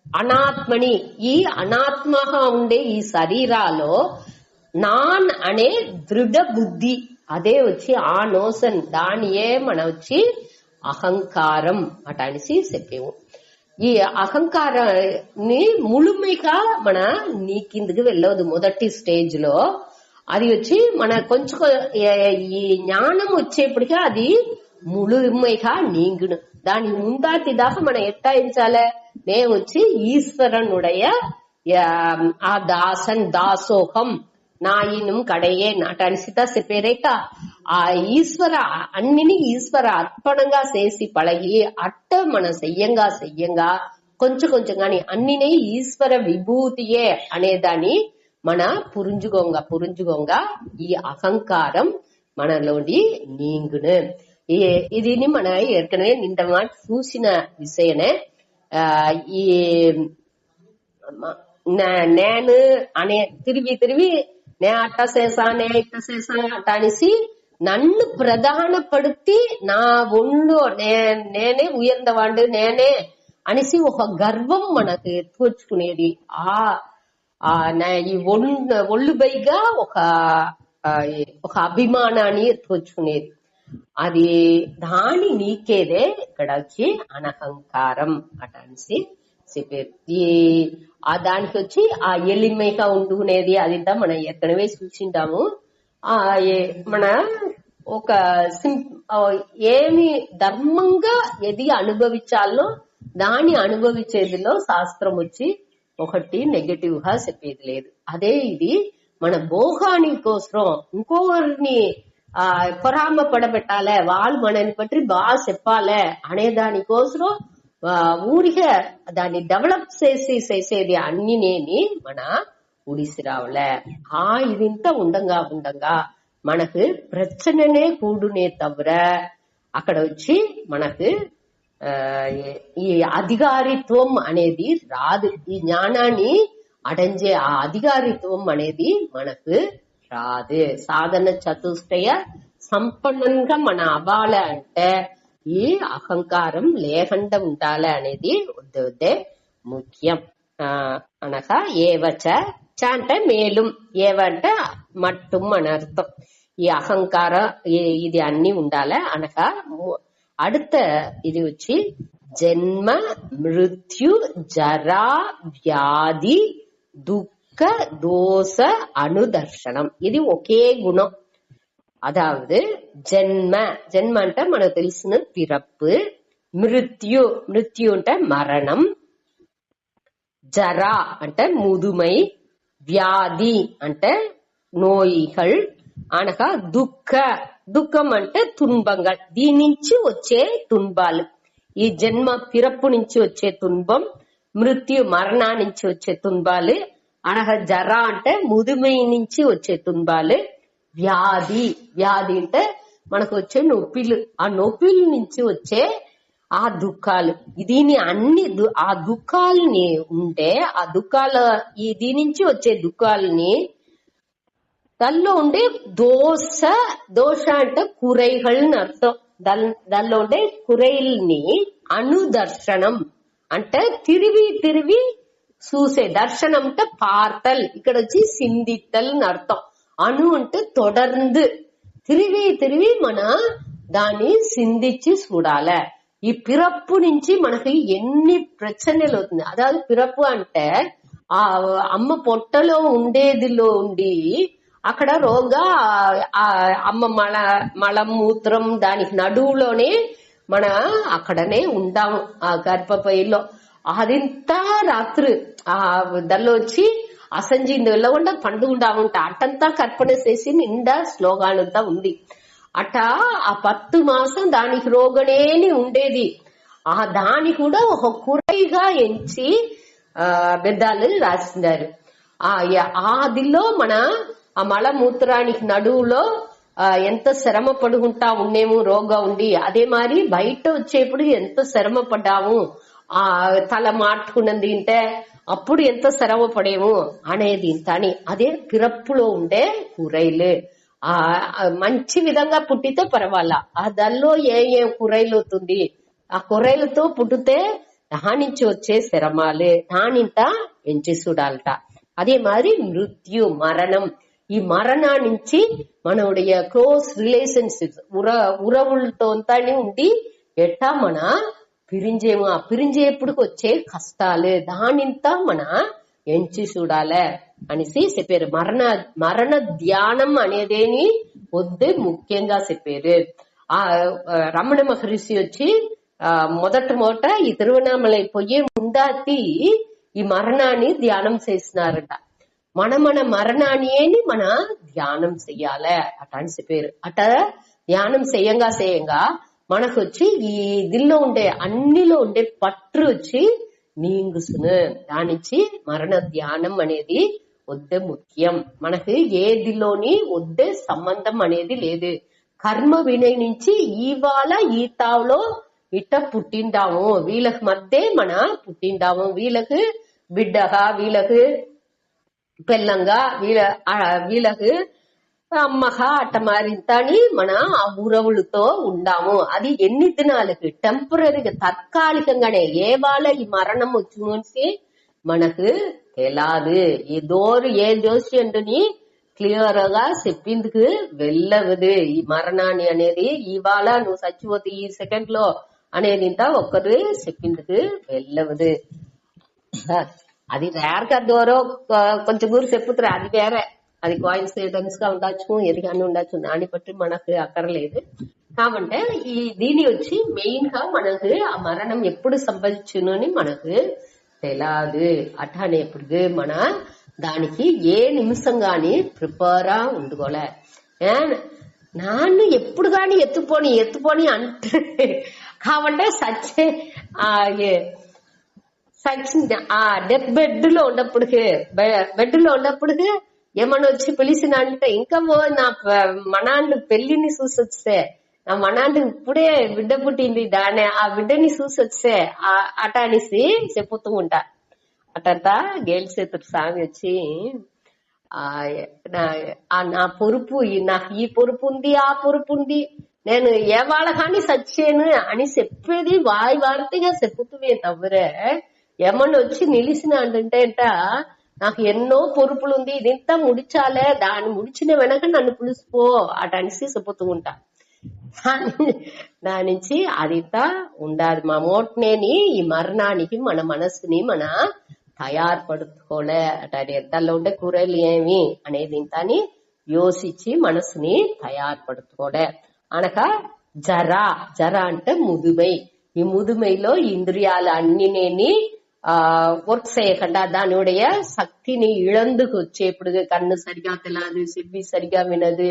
అనాత్మని, ఈ అనాత్మగా ఉండే ఈ శరీరాలో నాన్ అనే దృఢ బుద్ధి, అదే వచ్చి ఆ నోషన్, దానియే మన వచ్చి అహంకారం అట అనేసి చెప్పేము. ఈ అహంకారాన్ని ముழுமைగా మన నీ కిందకి వెళ్ళదు. మొదటి స్టేజ్ లో అది వచ్చి మన కొంచెం ఈ జ్ఞానం వచ్చేప్పటికీ అది ముழுமைగా నీంగును. దాని ముందాటిదాక మనం ఎట్టాయించాలే, నే వచ్చి ఈశ్వరనుடைய ఆ దాసన్ దాసోహం నాయినం కడయే నాట అనిసితా చెప్పేరేక ఆ ఈశ్వర అన్నిని ఈశ్వర అర్పణంగా చేసి పழகி అట్ట మన చెయ్యంగా కొంచెం కొంచెంగాని అన్నినే ఈశ్వర విభూతియే అనేదాన్ని మన పురుంజుగొంగ ఈ అహంకారం మనలోని నీంగును. ఇదిని మన ఏற்கனவே నింద మాట చూసిన విషయనే. ఈ నేను అనే తిరిగి నే అట్ట చేసా నే ఇట్ట చేసా అట్ట అనేసి నన్ను ప్రధానపడుతి నా ఒళ్ళు నేనే ఉయర్ந்தవాడు నేనే అనేసి ఒక గర్వం మనకు తోచుకునేది. ఈ ఒళ్ళు పైగా ఒక అభిమానాన్ని తోచుకునేది. అది దాని నీకేదే ఇక్కడ వచ్చి అనహంకారం అట అనేసి చెప్పారు. దానికి వచ్చి ఆ ఎలిమైగా ఉండుకునేది అదింతా మనం ఎక్కడవే చూసింటాము. మన ఒక ఏమి ధర్మంగా ఏది అనుభవించాలో దాన్ని అనుభవించేదిలో శాస్త్రం వచ్చి ఒకటి నెగటివ్ గా చెప్పేది లేదు. అదే ఇది మన భోగాని కోసం ఇంకొకరిని పొరామ పడబెట్టాలే, వాళ్ళు మనని పట్టి బాగా చెప్పాలే అనే దానికోసం ఊరికే దాన్ని డెవలప్ చేసేది అన్ని నేని మన ఉడిసి రావలే. ఇదింత ఉండంగా మనకు ప్రచననే కూడునే తవ్వర అక్కడ వచ్చి మనకు ఈ అధికారిత్వం అనేది రాదు. ఈ జ్ఞానాన్ని అడంజే ఆ అధికారిత్వం అనేది మనకు రాదు. సాధన చతుష్టయ సంపన్నంగా మన అవ్వాలి అంటే ఈ అహంకారం లేకుండా ఉండాలి అనేది వద్దే ముఖ్యం. అనగా ఏవచ అంటే మేలుం, ఏవంటే మట్టుం అని అర్థం. ఈ అహంకారం ఇది అన్ని ఉండాలి అనగా அடுத்த ఇది వచ్చి జన్మ మృత్యు జరా వ్యాధి దుఃఖ దోష అనుదర్శనం. ఇది ఒకే గుణం. அதாவது ஜென்ம అంటే మనకు తెలిసిన పిరప్పు, మృత్యు అంటే మరణం, జరా అంటే ముదుమై, వ్యాధి అంటే నోయిகள் అనగా దుఃఖం అంటే తున్బంగల్. దీని నుంచి వచ్చే తున్బాలు, ఈ జన్మ పిరప్పు నుంచి వచ్చే తున్బం, మృత్యు మరణా నుంచి వచ్చే తున్బాలు అనగా జరా అంటే ముదుమై నుంచి వచ్చే తున్బాలు, వ్యాధి అంటే మనకు వచ్చే నొప్పిలు, ఆ నొప్పిల నుంచి వచ్చే ఆ దుఃఖాలు. దీని అన్ని ఆ దుఃఖాలని ఉంటే ఆ దీని నుంచి వచ్చే దుఃఖాలని దానిలో ఉండే దోష అంటే కురైగల్ని అర్థం. దానిలో ఉండే కురైల్ని అనుదర్శనం అంటే తిరిగి చూసే, దర్శనం అంటే పార్తల్, ఇక్కడ వచ్చి సిందిత్తల్ అని అర్థం. అను అంటే తొడర్ந்து తిరిగి మన దాన్ని సిందించి చూడాలి. ఈ పిరప్పు నుంచి మనకి ఎన్ని ప్రచనలు అవుతుంది. అதாவது పిరప్పు అంటే ఆ అమ్మ పొట్టలో ఉండేదిలో ఉండి అక్కడ రోగా అమ్మ మలం మూత్రం దానికి నడువులోనే మన అక్కడనే ఉంటాము ఆ గర్భపైలో. అదింతా రాత్రి దానిలో వచ్చి అసంజి వెళ్ళకుండా పండుకుంటాముంట అట్టంతా కற்பన చేసి నిండా శ్లోగాలంతా ఉంది. అట ఆ 10 మాసం దానికి రోగనేని ఉండేది. దాని కూడా ఒక కురైగా ఎంచి బెద్దాలు రాసినారు. ఆదిలో మన ఆ మలమూత్రానికి నడువులో ఎంత శ్రమ పడుకుంటా ఉండేము రోగం ఉండి, అదే మరి బయట వచ్చేప్పుడు ఎంత శ్రమ పడ్డాము, తల మార్చుకున్నది తింటే అప్పుడు ఎంత శ్రమ పడేము అనేది అని. అదే పిరప్పులో ఉండే కురైలు మంచి విధంగా పుట్టితే పర్వాలా, దానిలో ఏం కురైలు అవుతుంది, ఆ కురైలతో పుట్టితే దానించి వచ్చే శ్రమాలు దానింత ఎంచి చూడాలట. அதே மாதிரி மிருத்யு மரணம், ఈ మరణాన్నించి మనోடைய క్లోజ్ రిలేషన్షిప్స్ ఉరవులతో ఉండి ఎట్టా మన పిరింజేము, ఆ పిరింజేపుడికి వచ్చే కష్టాలు దానింత మన ఎంచి చూడాలి అనేసి చెప్పారు. మరణ ధ్యానం అనేదేని వద్దే ముఖ్యంగా చెప్పారు. రమణ మహర్షి వచ్చి మొదట ఈ తిరువణామలై పోయే ముందాతి ఈ మరణాన్ని ధ్యానం చేసినారట. మన మరణాన్ని మన ధ్యానం చెయ్యాలి అట అని చెప్పారు. అట ధ్యానం చేయంగా మనకు వచ్చి ఈ దిల్లో ఉండే అన్నిలో ఉండే పట్టు వచ్చి నీంగుసును. దానిచ్చి మరణ ధ్యానం అనేది వద్దే ముఖ్యం. మనకి ఏదిలోని వద్దే సంబంధం అనేది లేదు. కర్మ వినయ నుంచి ఇవాళ ఈ తావులో ఇట్ట పుట్టిండాము, వీళ్ళకి మధ్య మన పుట్టిండాము, వీళ్ళకి బిడ్డగా వీళ్ళకి పెళ్ళంగా వీళ్ళకి అమ్మగా అట్ట మారింత అని మన ఆ ఉరవులతో ఉండాము. అది ఎన్ని దినాలకి టెంపరీగా తాత్కాలికంగానే ఏ వాళ్ళ ఈ మరణం వచ్చి మనకు తెలాదు. ఏ జోస్యంటుని క్లియర్ గా చెప్పిందుకు వెళ్ళవదు. ఈ మరణాన్ని అనేది ఇవాళ నువ్వు చచ్చిపోతే ఈ సెకండ్ లో అనేది ఇంత ఒక్కరు చెప్పిందుకు వెళ్ళవదు. అది రేర్ గా దూరం కొంచెం గురి చెప్పుతారు, అది వేరే, అది కోయిన్సిడెన్స్ గా ఉండొచ్చు, ఎదిగానే ఉండొచ్చు, దాన్ని బట్టి మనకు అక్కర్లేదు. కాబట్టి దీని వచ్చి మెయిన్ గా మనకు ఆ మరణం ఎప్పుడు సంభవించును అని మనకు తెలాదు. అట్టనేప్పుడు మన దానికి ఏ నిమిషం గాని ప్రిపేరా ఉండుకోలే. నాన్ను ఎప్పుడు గాని ఎత్తుపోని అంటే కాబట్టి డెత్ బెడ్ లో ఉన్నప్పటికీ ఏమన్నా వచ్చి పిలిచిన అంటే ఇంకా నా మనాన్ని పెళ్లిని చూసొచ్చే, నా మనాన్ని ఇప్పుడే బిడ్డ పుట్టింది దాన్ని ఆ బిడ్డని చూసొచ్చే అట అనేసి చెప్పుతూ ఉంటా. అటంతా గేల్సేతుడు స్వామి వచ్చి నా పొరుపు, నాకు ఈ పొరుపు ఉంది ఆ పొరుపు ఉంది, నేను ఏ వాళ్ళ కానీ సచ్చేను అని చెప్పేది వార్తగా చెప్పుతుమే తవ్వరే. ఏమన్నా వచ్చి నిలిచిన అంటే నాకు ఎన్నో పొరుపులుంది, ఇదింతా ముడిచాలే, దాన్ని ముడిచిన వెనక నన్ను పిలుచుకో అట అనేసి చెప్పుతూ ఉంటా. దాని నుంచి అదింతా ఉండాలి. మా మోట్నేని ఈ మరణానికి మన మనస్సుని మన తయారుపడుకోలే అట. దానిలో ఉండే కూరలు ఏమి అనేది ఇంతని యోసించి మనసుని తయారుపడుకోలే అనక. జర అంటే ముదుమై, ఈ ముదుమైలో ఇంద్రియాలు అన్నినేని వర్క్ చేయకుండా దానిடைய శక్తిని ఇళందుకు వచ్చేప్పుడు కన్ను సరిగా తెలదు, చెవి సరిగా వినదు,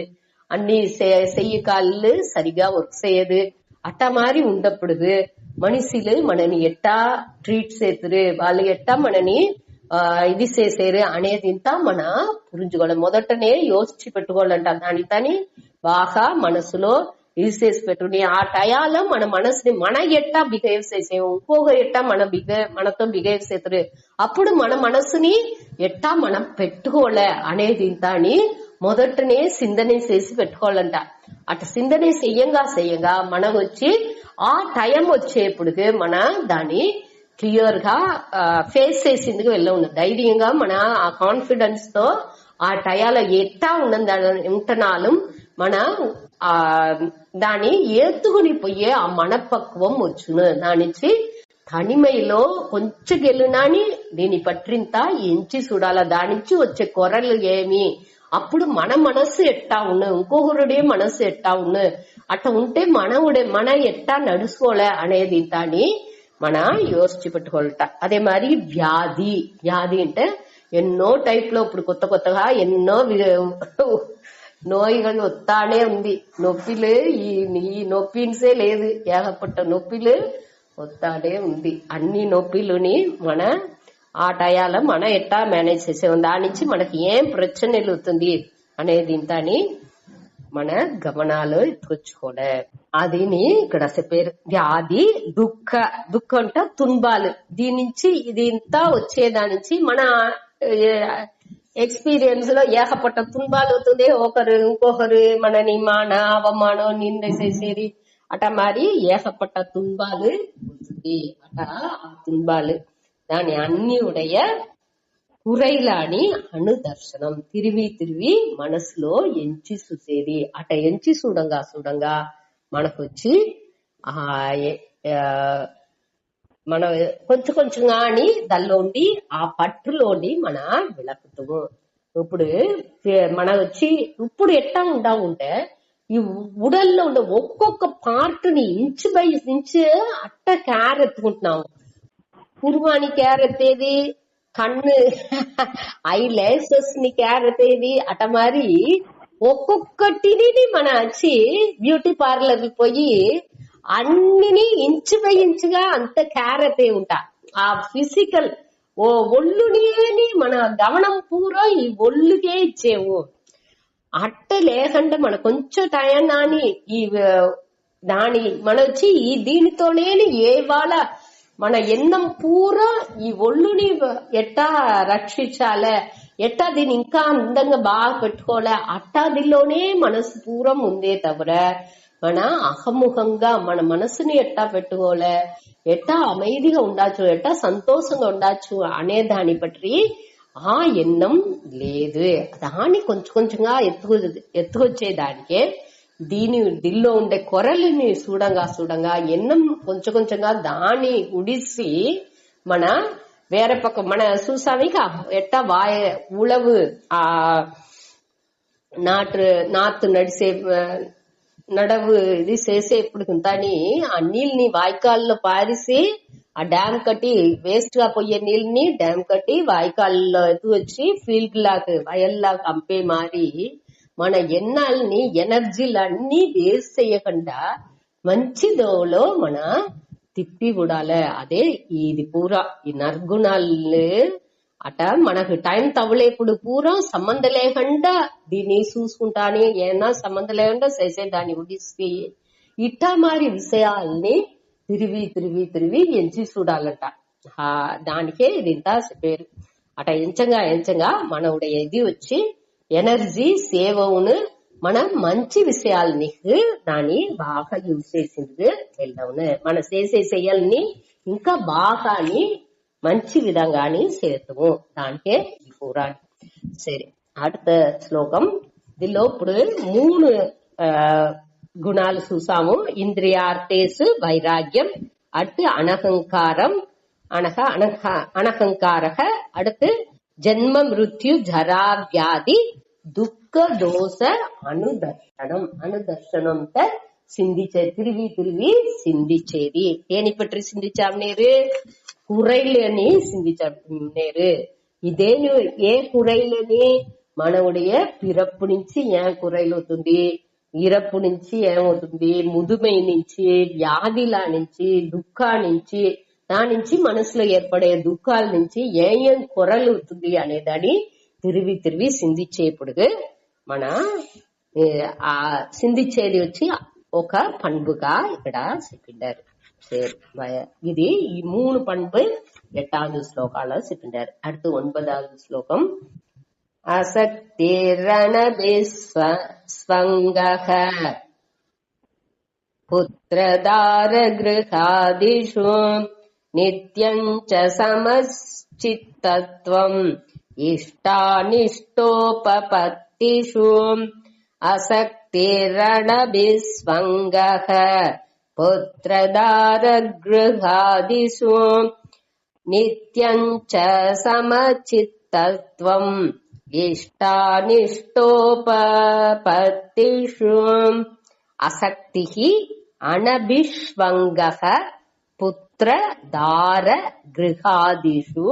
అన్ని చెయ్యి కాళ్ళు సరిగా వర్క్ చేయదు. అట్ట మారి ఉండప్పుడు మనిషిలు మనని ఎట్టా ట్రీట్ చేతురు, వాళ్ళు ఎట్టా మనని ఇది చేసేరు అనేది ఇంత మన పురించుకోవాలి. మొదటనే యోచించి పెట్టుకోవాలంట. దానితోని బాగా మనసులో ఇది చేసి పెట్టుకుని ఆ టయాలో మన మనసుని మన ఎట్టా బిహేవ్ చేసేము, ఇంకొక ఎట్టా మనతో బిహేవ్ చేతురు, అప్పుడు మన మనసుని ఎట్టా మనం పెట్టుకోలే అనేది ఇంత అని మొదటనే సిందనే చేసి పెట్టుకోవాలంట. అటు సిందనే చెయ్యంగా మనకు వచ్చి ఆ టైం వచ్చేప్పుడు మన దాన్ని క్లియర్ గా ఫేస్ చేసిందుకు వెళ్ళవును. ధైర్యంగా మన ఆ కాన్ఫిడెన్స్ తో ఆ టయాలో ఎట్టా ఉంటున్నాலும் మన దాన్ని ఏతుకుని పోయే ఆ మనపక్వం వచ్చును. దానిచ్చి తనిమైలో కొంచెం గెలునాని దీని పట్టింత ఎంచి చూడాల. దానించి వచ్చే కొరలు ఏమి అప్పుడు మన మనసు ఎట్టా ఉన్ను, ఇంకొకరుడే మనసు ఎట్టా ఉన్ను, అట్లా ఉంటే మన ఎట్టా నడుచుకోలే అనేది దాన్ని మన యోచించి పెట్టుకోవాలట. అదే మరి వ్యాధి అంటే ఎన్నో టైప్ లో ఇప్పుడు కొత్తగా ఎన్నో నోయిகள் వస్తానే ఉంది. నొప్పిలు ఈ నొప్పిన్సే లేదు, ఏగపట్ట నొప్పిలు వస్తానే ఉంది. అన్ని నొప్పిలుని మన ఆ టయాల మన ఎట్టా మేనేజ్ చేసేవాం, దాని నుంచి మనకి ఏం ప్రచనలు అవుతుంది అనేది ఇంతని మన గమనాలు ఎత్తుకొచ్చుకోలే. అదిని ఇక్కడ చెప్పారు. వ్యాధి దుఃఖం అంటే తుంబాలు, దీని నుంచి ఇది ఇంత వచ్చేదాని నుంచి మన ఎక్స్పీరియన్స్ లో ఏకపట్ట తుంబాలు అవుతుంది. ఇంకొకరు మనని అవమానం నింద చేసేది అట మరి ఏకపట్ట తుంబాలు అవుతుంది. అట ఆ తుంబాలు దాని అన్ని ఉடைய కురైలాని అనుదర్శనం, తిరిగి మనసులో ఎంచి చూసేది. అట ఎంచి చూడంగా మనకొచ్చి మన కొంచెంగా అని దానిలోండి ఆ పట్టులోండి మన విలకుతాము. ఇప్పుడు మన వచ్చి ఇప్పుడు ఎట్టా ఉంటే ఈ ఉడల్లో ఉండే ఒక్కొక్క పార్ట్ ని ఇంచు బై ఇంచు అట్ట కేర్ ఎత్తుకుంటున్నాము. కుర్మాని కేర్ ఎత్తేది, కన్ను ఐ లేసెస్ ని కేర్ ఎత్తేది, అట మరి ఒక్కొక్కటిని మన వచ్చి బ్యూటీ పార్లర్ పోయి అన్నిని ఇంచు బై ఇంచుగా అంత కేర్ అయితే ఉంటా. ఆ ఫిజికల్ ఒళ్ళుని మన గమనం పూరా ఈ ఒళ్ళుకే ఇచ్చేవు. అట్ట లేకుండా మన కొంచెం టయాన్ని ఈ దాని మన వచ్చి ఈ దీనితోనే వాళ్ళ మన ఎన్నం పూరా ఈ ఒళ్ళుని ఎట్టా రక్షించాలే, ఎట్టా దీన్ని ఇంకా అందంగా బాగా పెట్టుకోలే, అట్టాదిలోనే మనసు పూరం ఉందే తవర మన అహముఖంగా మన మనసుని ఎట్టా పెట్టుకోలే, ఎట్టా அமைதிగా ఉండొచ్చు, ఎట్టా సంతోషంగా ఉండొచ్చు అనే దాన్ని బట్టి ఆ ఎన్నం లేదు. దాన్ని కొంచెంగా ఎత్తుకొచ్చేదానికే దీనిలో ఉండే కొరలని చూడంగా ఎన్నం కొంచెంగా దాన్ని ఉడిసి మన వేరే పక్క మన చూసామిక ఎట్టా ఉళవు ఆ నాటు నడిసే నడవు ఇది చేసే ఇప్పుడు కానీ ఆ నీళ్ళని వాయికాల్లో పారిసి ఆ డ్యామ్ కట్టి వేస్ట్ గా పోయే నీళ్ళని డ్యామ్ కట్టి వాయికాల్లో ఎత్తు వచ్చి ఫీల్డ్ లాగా వయల్లాగా పంపే మారి మన ఎన్నాళ్ళని ఎనర్జీలన్నీ వేస్ట్ చేయకుండా మంచి దోవలో మన తిప్పి కూడాలే. అదే ఇది పూరా ఈ నర్గుణాలు అట మనకు టైం తవ్వలేప్పుడు పూరా సంబంధం లేకుండా దీన్ని చూసుకుంటాని, ఏమన్నా సంబంధం లేకుండా చేసేదాన్ని ఉడిసి ఇట్టా మారి విషయాల్ని తిరిగి ఎంచి చూడాలంట. దానికే ఇది ఇంత పేరు. అట ఎంచంగా మన ఇది వచ్చి ఎనర్జీ సేవ్ అవును, మన మంచి విషయాలని దాన్ని బాగా యూజ్ చేసింది వెళ్ళవును. మన చేసే చెయ్యాలని ఇంకా బాగాని మంచి విధంగాని చేస్తాము. దానికే ఈ పురాణం. సరే, அடுத்த శ్లోకం. దీనిలో ఇప్పుడు 3 గుణాలు చూసాము. ఇంద్రియార్థేసు వైరాగ్యం, அடுத்து అనహంకారం అనహంకారక, அடுத்து జన్మ మృత్యు జరా వ్యాధి దుఃఖ దోష అనుదర్శనం తిరిగి సిందించేది. దేని పற்றி సిందించాం నేరు? குறையிலனி சிந்திச்சேரு. ఇదేను ఏ కురైలని మనవుడియ పిరప్పు నుంచి ఏం కురైలు అవుతుంది, ఇరప్పు నుంచి ఏమవుతుంది, ముదుమై నుంచి, వ్యాధిల నుంచి, దుఃఖా నుంచి, దాని నుంచి మనసులో ఏర్పడే దుఃఖాల నుంచి ఏం కొరలు అవుతుంది అనేదాన్ని తిరిగి సిందించేప్పుడు మన ఆ సిందించేది వచ్చి ఒక పண்புగా ఇక్కడ చెప్పిండారు. ఇది ఈ 3 பண்பு 8வது శ్లోకాల్లో చెప్పిండారు. அடுத்து 9வது శ్లోకం. అసక్తిరణభిస్వంగః పుత్రదార గృహాదిషు నిత్యం చ సమశ్చిత్తత్వం ఇష్టానిష్టోపపత్తిషు. అసక్తిరణభిస్వంగః పుత్రదార గృహాదిషు నిత్యం చ సమచిత్తత్వం ఇష్టానిష్టోపపత్తిషు అసక్తిః అనభిష్వంగః పుత్ర దార గృహాదిషు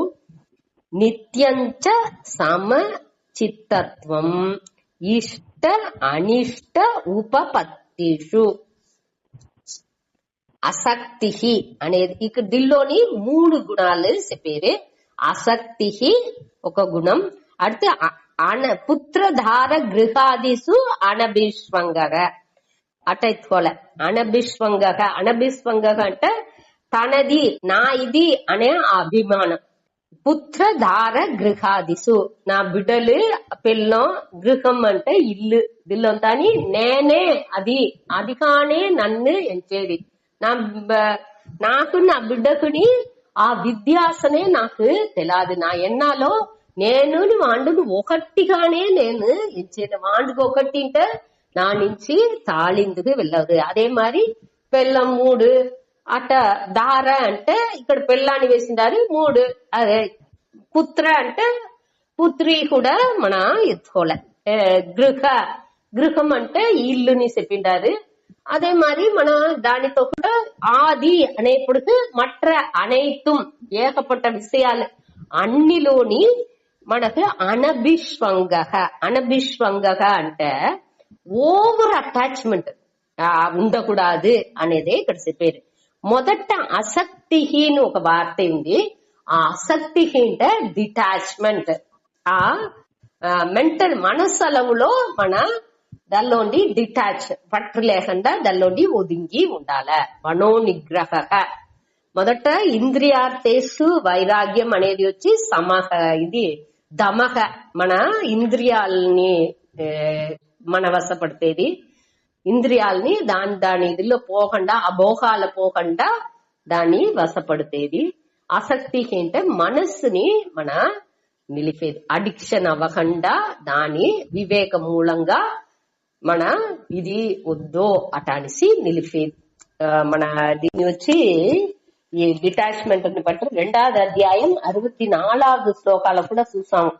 నిత్యంచ సమచిత్తత్వం ఇష్ట అనిష్ట ఉపపత్తిషు. అసక్తి అనేది ఇక్కడ దీనిలోని 3 గుణాలు చెప్పేది. అసక్తి ఒక గుణం, அடுத்து పుత్రధార గృహాదిసు అనభిష్వంగ అట ఎత్తుకోలే. అనభిష్వంగ అంటే తనది నా ఇది అనే అభిమానం. పుత్రధార గృహాదిసు నా బిడ్డలు పిల్లం, గృహం అంటే ఇల్లు, దిల్లంతా నేనే అది కానే నన్ను ఎంచేది. నాకు నా బిడ్డకుని ఆ విద్యాసనే నాకు తెలియదు. నా ఎన్నాలో నేను వాండును ఒకటిగానే నేను ఎంచేది. వాండుకు ఒకటింటే నా నుంచి తాళిందుకు వెళ్ళదు. అదే మరి పెళ్ళం 3 అట దార అంటే ఇక్కడ పెళ్ళాన్ని వేసిండారు 3. అదే పుత్ర అంటే పుత్రి కూడా మన ఎత్తుకోలే. గృహం అంటే ఇల్లుని చెప్పిండారు. அதே மாதிரி మన దానితో కూడా ఆది అనేప్పటికి మற்ற அனைத்தும் ఏకపట్ట విషయాలు అన్నిలోని మనకు అనభిష్వంగ అంటే ఓవర్ అటాచ్మెంట్ ఉండకూడదు అనేది ఇక్కడ చెప్పారు. మొదట అసక్తిహీన ఒక వార్త ఉంది. ఆ అసక్తిహీ అంటే డిటాచ్మెంట్. ఆ మెంటల్ మనసలవులో మన దానిలోండి డిటాచ్ పట్టు లేకుండా దానిలోండి ఒదింగి ఉండాల. మనోనిగ్రహ మొదట ఇంద్రియార్థేషు వైరాగ్యం అనేది వచ్చి సమహ, ఇది దమహ మన ఇంద్రియాలని మన వశపడితేది. ఇంద్రియాలని దాని ఇదిలో పోకుండా అభోగాల పోకుండా దాన్ని వశపడితేది. ఆసక్తి అంటే మనస్సుని మన నిలిపేది. అడిక్షన్ అవ్వకుండా దాని వివేక మూలంగా మన ఇది వద్దో అటానిసి నిలిపేది. మన దీన్ని వచ్చి ఈ డిటాచ్మెంట్ ని బట్టి 2వ అధ్యాయం 64 శ్లోకాలు కూడా చూసాము.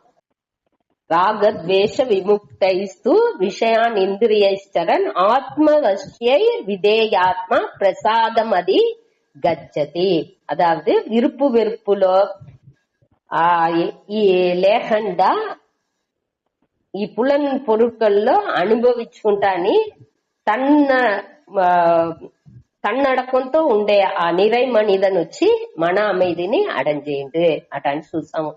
రాగద్వేష విముక్తైస్తు విషయాన్ ఇంద్రియైశ్చరన్ ఆత్మవశ్యై విధేయాత్మ ప్రసాదమది గచ్చతి. அதாவது விருப்பு வெறுப்புలో ఈ లేకుండా ఈ పులన్ పొరుకల్లో అనుభవించుకుంటాని తన్నడకంతో ఉండే ఆ నిறை మనిదను వచ్చి మన அமைதிని అడంజేయండి అటని చూసాము.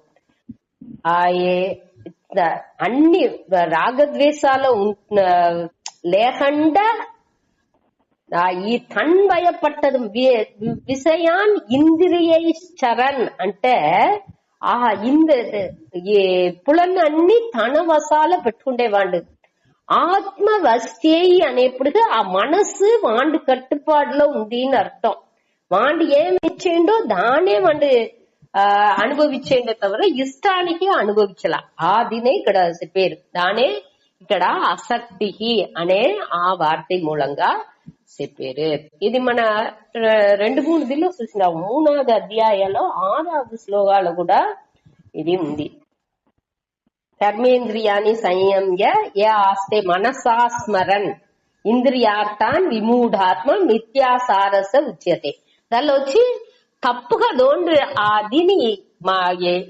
అన్ని రాగద్వేషాలు లేకుండా ఈ తన్వయపట్టదు విషయాన్ ఇంద్రియైశ్చరన్ అంటే ఆ ఈ పులన్ అన్ని తన వశాల పెట్టుకుండేవాడు. ఆత్మవశ్యై అనేప్పుడు ఆ మనసు వాండు కట్టుపాటులో ఉంది అని అర్థం. వాండు ఏమి ఇచ్చేయండో దానే వాండు అనుభవించేండే తవిర ఇష్టానికి అనుభవించాల. ఆదినే ఇక్కడ చెప్పారు. దానే ఇక్కడ అసక్తి అనే ఆ వార్త మూలంగా చెప్పారు. ఇది మన 2-3 దిల్లో చూసినాం. 3వ అధ్యాయంలో 6వ శ్లోకాలు కూడా ఇది ఉంది. కర్మేంద్రియాన్ని సంయమ్య ఏ ఆస్తే మనసా స్మరన్ ఇంద్రియార్థాన్ విమూఢాత్మ మిథ్యాసారస ఉచ్యతే. దానిలో వచ్చి తప్పుగా దీని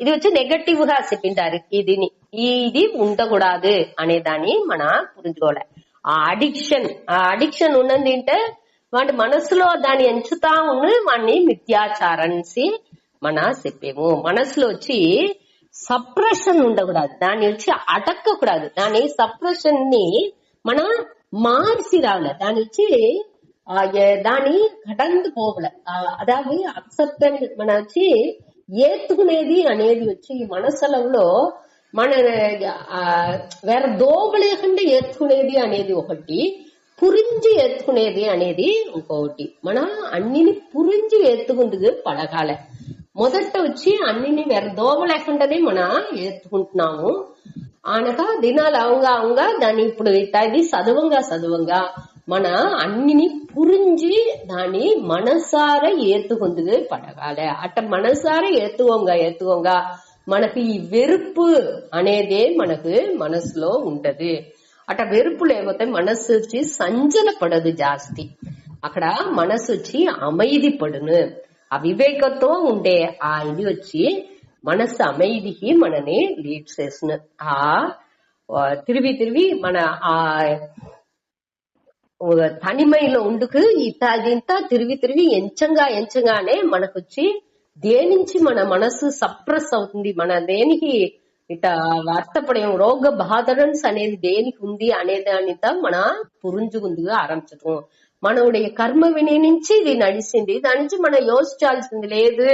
ఇది వచ్చి నెగటివ్ గా చెప్పింటారు. ఇది ఉండకూడదు అనే దాన్ని మన పురించుకోవాలి. ఆ అడిక్షన్ ఉన్నది అంటే వాడి మనసులో దాన్ని ఎంచుతా ఉన్న వాడిని మిథ్యాచారన్సి మన చెప్పేము. మనసులో వచ్చి సప్రెషన్ ఉండకూడదు, దాన్ని వచ్చి అటక్కకూడదు. దాని సప్రెషన్ ని మనం మార్చి రావాలి. దాని వచ్చి దాని కడందు పోగల అదావి అక్సెప్టెన్స్ మన వచ్చి ఏత్తుకునేది అనేది వచ్చి మనసులో మన వేరే దోవ లేకుండా ఎత్తుకునేది అనేది ఒకటి, పురించి ఎత్తుకునేది అనేది ఇంకొకటి. మనం అన్నిని పురించి ఎత్తుకుంటుంది పడగాల. మొదట వచ్చి అన్నిని వేరే దోవ లేకుండానే మనం ఎత్తుకుంటున్నాము. అనక దినాలు అవంగా దాన్ని ఇప్పుడు ఇది చదువంగా మన అన్నిని పురించి దాన్ని మనసార ఏత్తుకుంటుంది పడగాల. అట్ట మనసార ఏత్తువంగా మనకి ఈ వెరుపు అనేదే మనకు మనసులో ఉండదు. అట వెరుపు లేకపోతే మనసు వచ్చి సంజల పడదు జాస్తి. అక్కడ మనసు వచ్చి అమైది పడును. ఆ వివేకంతో ఉండే ఆ ఇది వచ్చి మనసు అమైదికి మనని లీడ్ చేసిన ఆ తిరిగి తిరిగి మన ఆ తనిమైలో ఉండుకు ఇతాగింత తిరిగి తిరిగి ఎంచంగానే మనకొచ్చి దేనించి మన మనసు సప్రెస్ అవుతుంది, మన దేనికి ఇట వర్తపడేం రోగ బాధరన్స్ అనేది దేనికి ఉంది అనేదానిత మన పురుంజుకుందిగా ఆరంభించటం. మనవుடைய కర్మ విని నుంచి ఇది నడిచింది, దాని నుంచి మనం యోచించాల్సింది లేదు.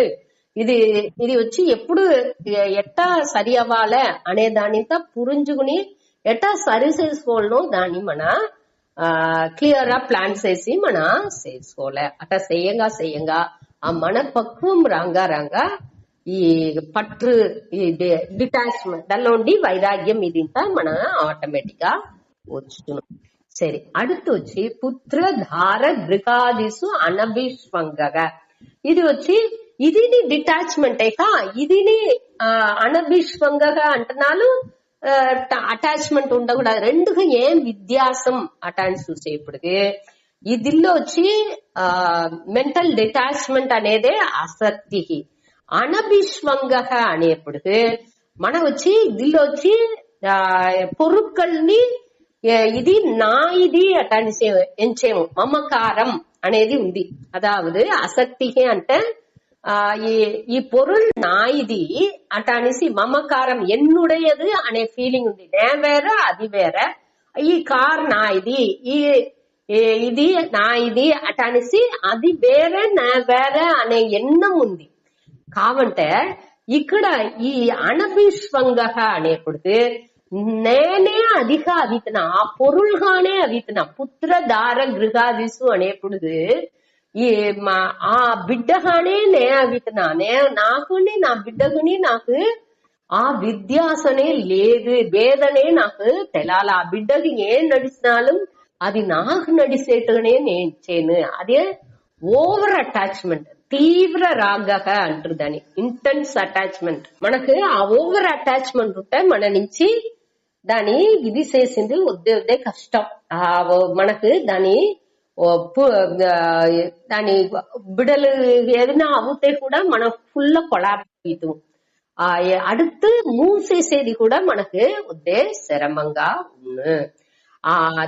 ఇది ఇది వచ్చి ఎప్పుడు ఎట్టా సరి అవ్వాలే అనే దానిత పురుంజుకుని ఎట్టా సరి చేసుకోవాలనో దాన్ని మన క్లియర్ గా ప్లాన్ చేసి మన చేసుకోలే. అట్లా చేయంగా ఆ మన పక్వం రాంగా ఈ పట్టు ఈ డిటాచ్మెంట్ దానిలో ఉండి వైరాగ్యం ఇదింతా మన ఆటోమేటిక్ గా వచ్చును. సరే, அடுத்து వచ్చి పుత్ర ధార గృహాదిసు అనభిష్వంగగా. ఇది వచ్చి ఇది డిటాచ్మెంట్ ఇదిని అనభిష్వంగగా అంటున్నాను. అటాచ్మెంట్ ఉండకూడదు. రెండుగా ఏం వ్యత్యాసం అటాచ్ చూసేప్పటికి ఇదిలో వచ్చి మెంటల్ డిటాచ్మెంట్ అనేదే అసక్తికి, అనభిష్వంగ అనేప్పటికి మన వచ్చి ఇదిలో వచ్చి పొరుక్కల్ని ఇది నా ఇది అటాని ఎంచేము మమకారం అనేది ఉంది. అదావదు అసక్తికి అంటే ఈ పొరుள் நான் ఇది అటానిసి మమకారం ఎన్నుడయదు అనే ఫీలింగ్ ఉంది. నే వేర అది వేర, ఈ కార్ నా ఇది ఇది నా ఇది అటానిసి అది వేరే నా వేరే అనే ఎన్నం ఉంది. కావంటే ఇక్కడ ఈ అనభిష్వంగ అనేప్పటికి నేనే అదిగా అవితన, ఆ పొరుள்గానే అవితన. పుత్ర దార గృహాదిసు అనేప్పటికి ఈ ఆ బిడ్డగానే నే అవితనా, నాకుని నా బిడ్డకుని నాకు ఆ వ్యత్యాసనే లేదు, భేదనే నాకు తెలాల. ఆ బిడ్డకి ఏం నడిచినాலும் అది నాకు నడిచేట్టుగానే నేను చేయను. అదే ఓవర్ అటాచ్మెంట్, తీవ్ర రాగక అంటారు దాన్ని, ఇంటెన్స్ అటాచ్మెంట్. మనకు ఆ ఓవర్ అటాచ్మెంట్ ఉంటే మన నుంచి దాని ఇది చేసింది వద్దే కష్టం. మనకు దాని బిడలు ఏదైనా అవుతే కూడా మనం ఫుల్ కొలాబితం அடுத்து మూవ్ చేసేది కూడా మనకు వద్దే శ్రమంగా ఉంది.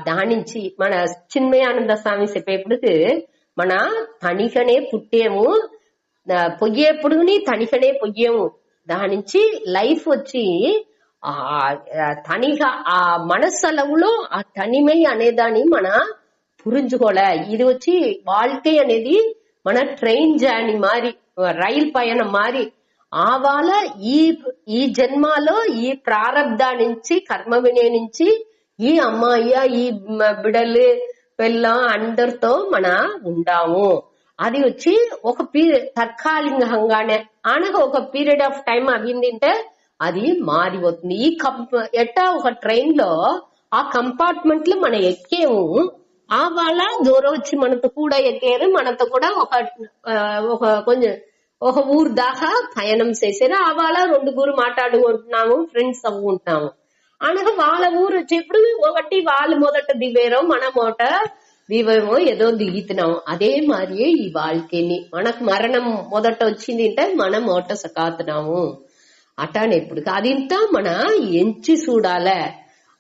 దాని నుంచి మన చిన్మయానంద స్వామి చెప్పేప్పటికి మన తనికనే పుట్టేము, పొయ్యేప్పుడుని తనికనే పొయ్యేము. దాని నుంచి లైఫ్ వచ్చి తనిక ఆ మనస్సలవులో ఆ తనిమై అనేదాన్ని మన புரிஞ்சுக்கோல. இது வச்சு வாழ்க்கை అనేది మన ట్రైన్ జర్నీ మారి, రైలు పయనం మారి ఆవాల ఈ జన్మలో ఈ ప్రారబ్ధ నుంచి కర్మ వినే నుంచి ఈ అమ్మాయి ఈ బిడలు పిల్లం అందరితో మన ఉండాము. అది వచ్చి ఒక తర్కాలికంగానే అనగా ఒక పీరియడ్ ఆఫ్ టైం అవిందంటే అది మారిపోతుంది. ఈ ఎట్టా ఒక ట్రైన్ లో ఆ కంపార్ట్మెంట్ లో మనం ఎక్కేము, ఆ వాళ్ళ దూరం వచ్చి మనతో కూడా ఎక్కారు, మనతో కూడా కొంచెం ఒక ఊరు దాకా పయనం చేశారు. ఆ వాళ్ళ రెండుగురు మాట్లాడుకుంటున్నాము, ఫ్రెండ్స్ అవ్వుకుంటున్నాము. అనగా వాళ్ళ ఊరు వచ్చేప్పుడు ఒకటి వాళ్ళు మొదట దివేరో మన మొదట దివేమో ఏదో దిగుతున్నాము. అదే మరి ఈ వాళ్ళకి మనకు మరణం మొదట వచ్చింది అంటే మనం మొదట సకాతున్నాము అటానెప్పుడు అదింత మన ఎంచి చూడాలే.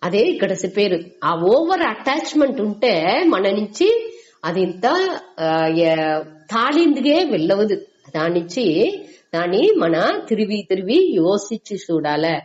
అదే ఇక్కడ చెప్పారు. ఆ ఓవర్ అటాచ్మెంట్ ఉంటే మన నుంచి అదింత తాళిందిగే వెళ్ళవదు. దాని నుంచి దాన్ని మన తిరిగి యోసించి చూడాలే.